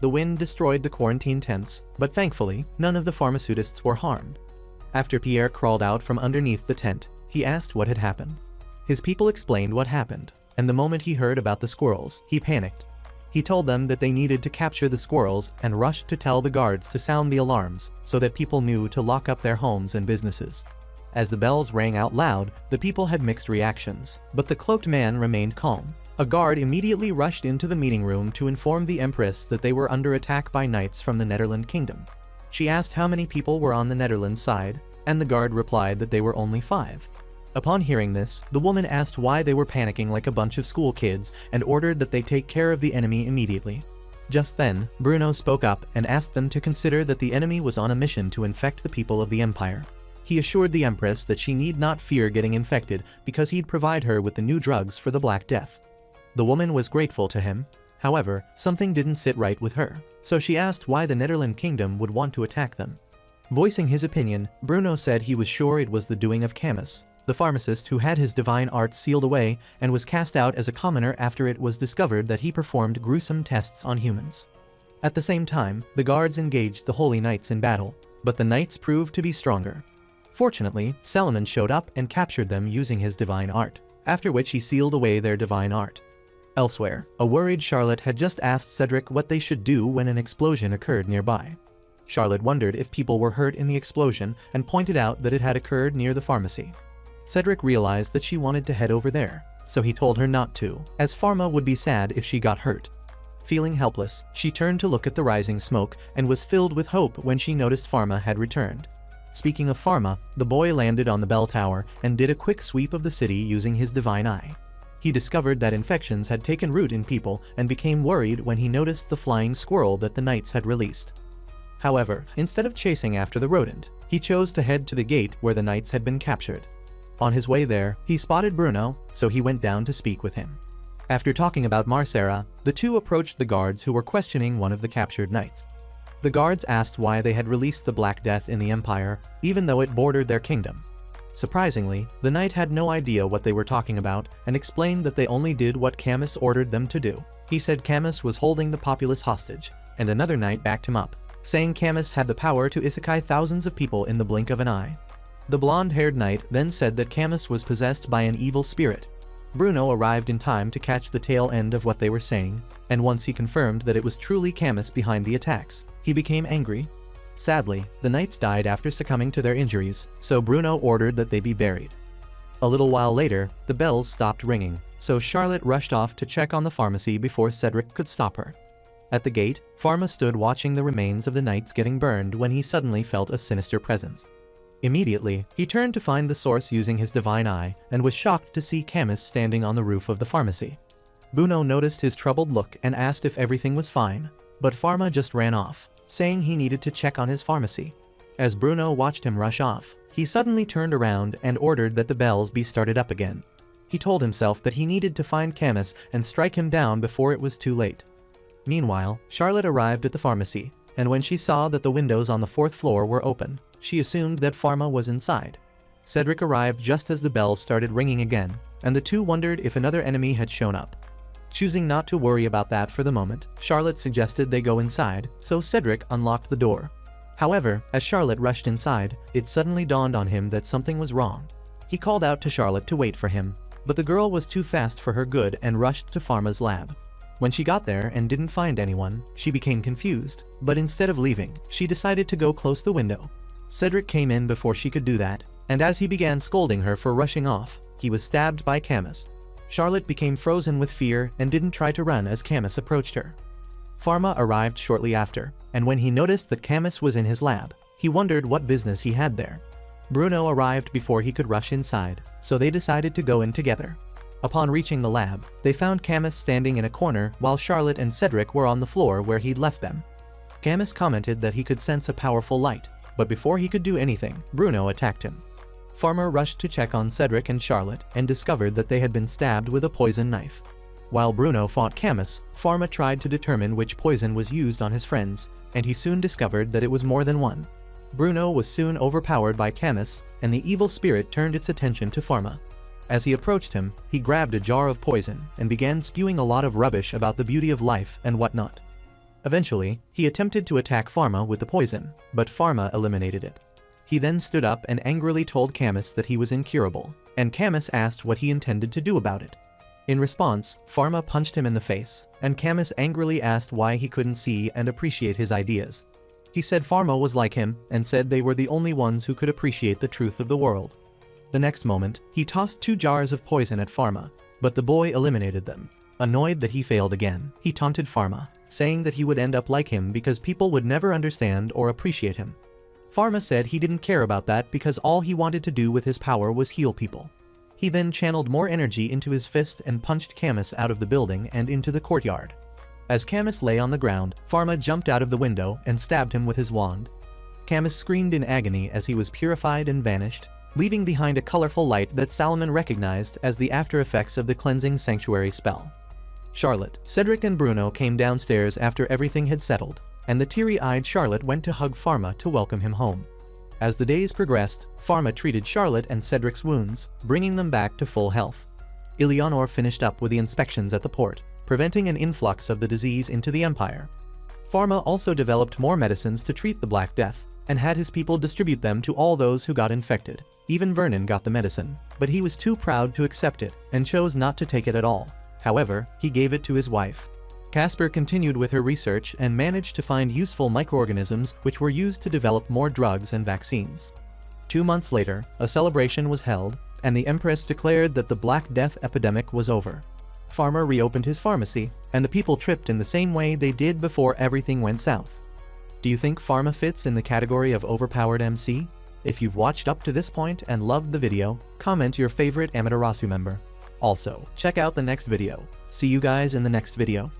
The wind destroyed the quarantine tents, but thankfully, none of the pharmaceutists were harmed. After Pierre crawled out from underneath the tent, he asked what had happened. His people explained what happened, and the moment he heard about the squirrels, he panicked. He told them that they needed to capture the squirrels and rushed to tell the guards to sound the alarms so that people knew to lock up their homes and businesses. As the bells rang out loud, the people had mixed reactions, but the cloaked man remained calm. A guard immediately rushed into the meeting room to inform the Empress that they were under attack by knights from the Netherland Kingdom. She asked how many people were on the Netherlands side, and the guard replied that they were only 5. Upon hearing this, the woman asked why they were panicking like a bunch of school kids and ordered that they take care of the enemy immediately. Just then, Bruno spoke up and asked them to consider that the enemy was on a mission to infect the people of the Empire. He assured the Empress that she need not fear getting infected because he'd provide her with the new drugs for the Black Death. The woman was grateful to him. However, something didn't sit right with her, so she asked why the Netherland Kingdom would want to attack them. Voicing his opinion, Bruno said he was sure it was the doing of Camus, the pharmacist who had his divine art sealed away and was cast out as a commoner after it was discovered that he performed gruesome tests on humans. At the same time, the guards engaged the Holy Knights in battle, but the knights proved to be stronger. Fortunately, Solomon showed up and captured them using his divine art, after which he sealed away their divine art. Elsewhere, a worried Charlotte had just asked Cedric what they should do when an explosion occurred nearby. Charlotte wondered if people were hurt in the explosion and pointed out that it had occurred near the pharmacy. Cedric realized that she wanted to head over there, so he told her not to, as Pharma would be sad if she got hurt. Feeling helpless, she turned to look at the rising smoke and was filled with hope when she noticed Pharma had returned. Speaking of Pharma, the boy landed on the bell tower and did a quick sweep of the city using his divine eye. He discovered that infections had taken root in people and became worried when he noticed the flying squirrel that the knights had released. However, instead of chasing after the rodent, he chose to head to the gate where the knights had been captured. On his way there, he spotted Bruno, so he went down to speak with him. After talking about Marcera, the two approached the guards who were questioning one of the captured knights. The guards asked why they had released the Black Death in the Empire, even though it bordered their kingdom. Surprisingly, the knight had no idea what they were talking about and explained that they only did what Camus ordered them to do. He said Camus was holding the populace hostage, and another knight backed him up, saying Camus had the power to isekai thousands of people in the blink of an eye. The blonde-haired knight then said that Camus was possessed by an evil spirit. Bruno arrived in time to catch the tail end of what they were saying, and once he confirmed that it was truly Camus behind the attacks, he became angry. Sadly, the knights died after succumbing to their injuries, so Bruno ordered that they be buried. A little while later, the bells stopped ringing, so Charlotte rushed off to check on the pharmacy before Cedric could stop her. At the gate, Pharma stood watching the remains of the knights getting burned when he suddenly felt a sinister presence. Immediately, he turned to find the source using his divine eye and was shocked to see Camus standing on the roof of the pharmacy. Bruno noticed his troubled look and asked if everything was fine, but Pharma just ran off, saying he needed to check on his pharmacy. As Bruno watched him rush off, he suddenly turned around and ordered that the bells be started up again. He told himself that he needed to find Camus and strike him down before it was too late. Meanwhile, Charlotte arrived at the pharmacy, and when she saw that the windows on the 4th floor were open, she assumed that Pharma was inside. Cedric arrived just as the bells started ringing again, and the two wondered if another enemy had shown up. Choosing not to worry about that for the moment, Charlotte suggested they go inside, so Cedric unlocked the door. However, as Charlotte rushed inside, it suddenly dawned on him that something was wrong. He called out to Charlotte to wait for him, but the girl was too fast for her good and rushed to Pharma's lab. When she got there and didn't find anyone, she became confused, but instead of leaving, she decided to go close the window. Cedric came in before she could do that, and as he began scolding her for rushing off, he was stabbed by Camus. Charlotte became frozen with fear and didn't try to run as Camus approached her. Pharma arrived shortly after, and when he noticed that Camus was in his lab, he wondered what business he had there. Bruno arrived before he could rush inside, so they decided to go in together. Upon reaching the lab, they found Camus standing in a corner while Charlotte and Cedric were on the floor where he'd left them. Camus commented that he could sense a powerful light, but before he could do anything, Bruno attacked him. Pharma rushed to check on Cedric and Charlotte and discovered that they had been stabbed with a poison knife. While Bruno fought Camus, Pharma tried to determine which poison was used on his friends, and he soon discovered that it was more than one. Bruno was soon overpowered by Camus, and the evil spirit turned its attention to Pharma. As he approached him, he grabbed a jar of poison and began spewing a lot of rubbish about the beauty of life and whatnot. Eventually, he attempted to attack Pharma with the poison, but Pharma eliminated it. He then stood up and angrily told Camus that he was incurable, and Camus asked what he intended to do about it. In response, Pharma punched him in the face, and Camus angrily asked why he couldn't see and appreciate his ideas. He said Pharma was like him and said they were the only ones who could appreciate the truth of the world. The next moment, he tossed 2 jars of poison at Pharma, but the boy eliminated them. Annoyed that he failed again, he taunted Pharma, saying that he would end up like him because people would never understand or appreciate him. Pharma said he didn't care about that because all he wanted to do with his power was heal people. He then channeled more energy into his fist and punched Camus out of the building and into the courtyard. As Camus lay on the ground, Pharma jumped out of the window and stabbed him with his wand. Camus screamed in agony as he was purified and vanished, leaving behind a colorful light that Salomon recognized as the after effects of the cleansing sanctuary spell. Charlotte, Cedric and Bruno came downstairs after everything had settled, and the teary-eyed Charlotte went to hug Pharma to welcome him home. As the days progressed, Pharma treated Charlotte and Cedric's wounds, bringing them back to full health. Eleanor finished up with the inspections at the port, preventing an influx of the disease into the Empire. Pharma also developed more medicines to treat the Black Death, and had his people distribute them to all those who got infected. Even Vernon got the medicine, but he was too proud to accept it, and chose not to take it at all. However, he gave it to his wife. Casper continued with her research and managed to find useful microorganisms which were used to develop more drugs and vaccines. 2 months later, a celebration was held, and the Empress declared that the Black Death epidemic was over. Pharma reopened his pharmacy, and the people tripped in the same way they did before everything went south. Do you think Pharma fits in the category of overpowered MC? If you've watched up to this point and loved the video, comment your favorite Amaterasu member. Also, check out the next video. See you guys in the next video.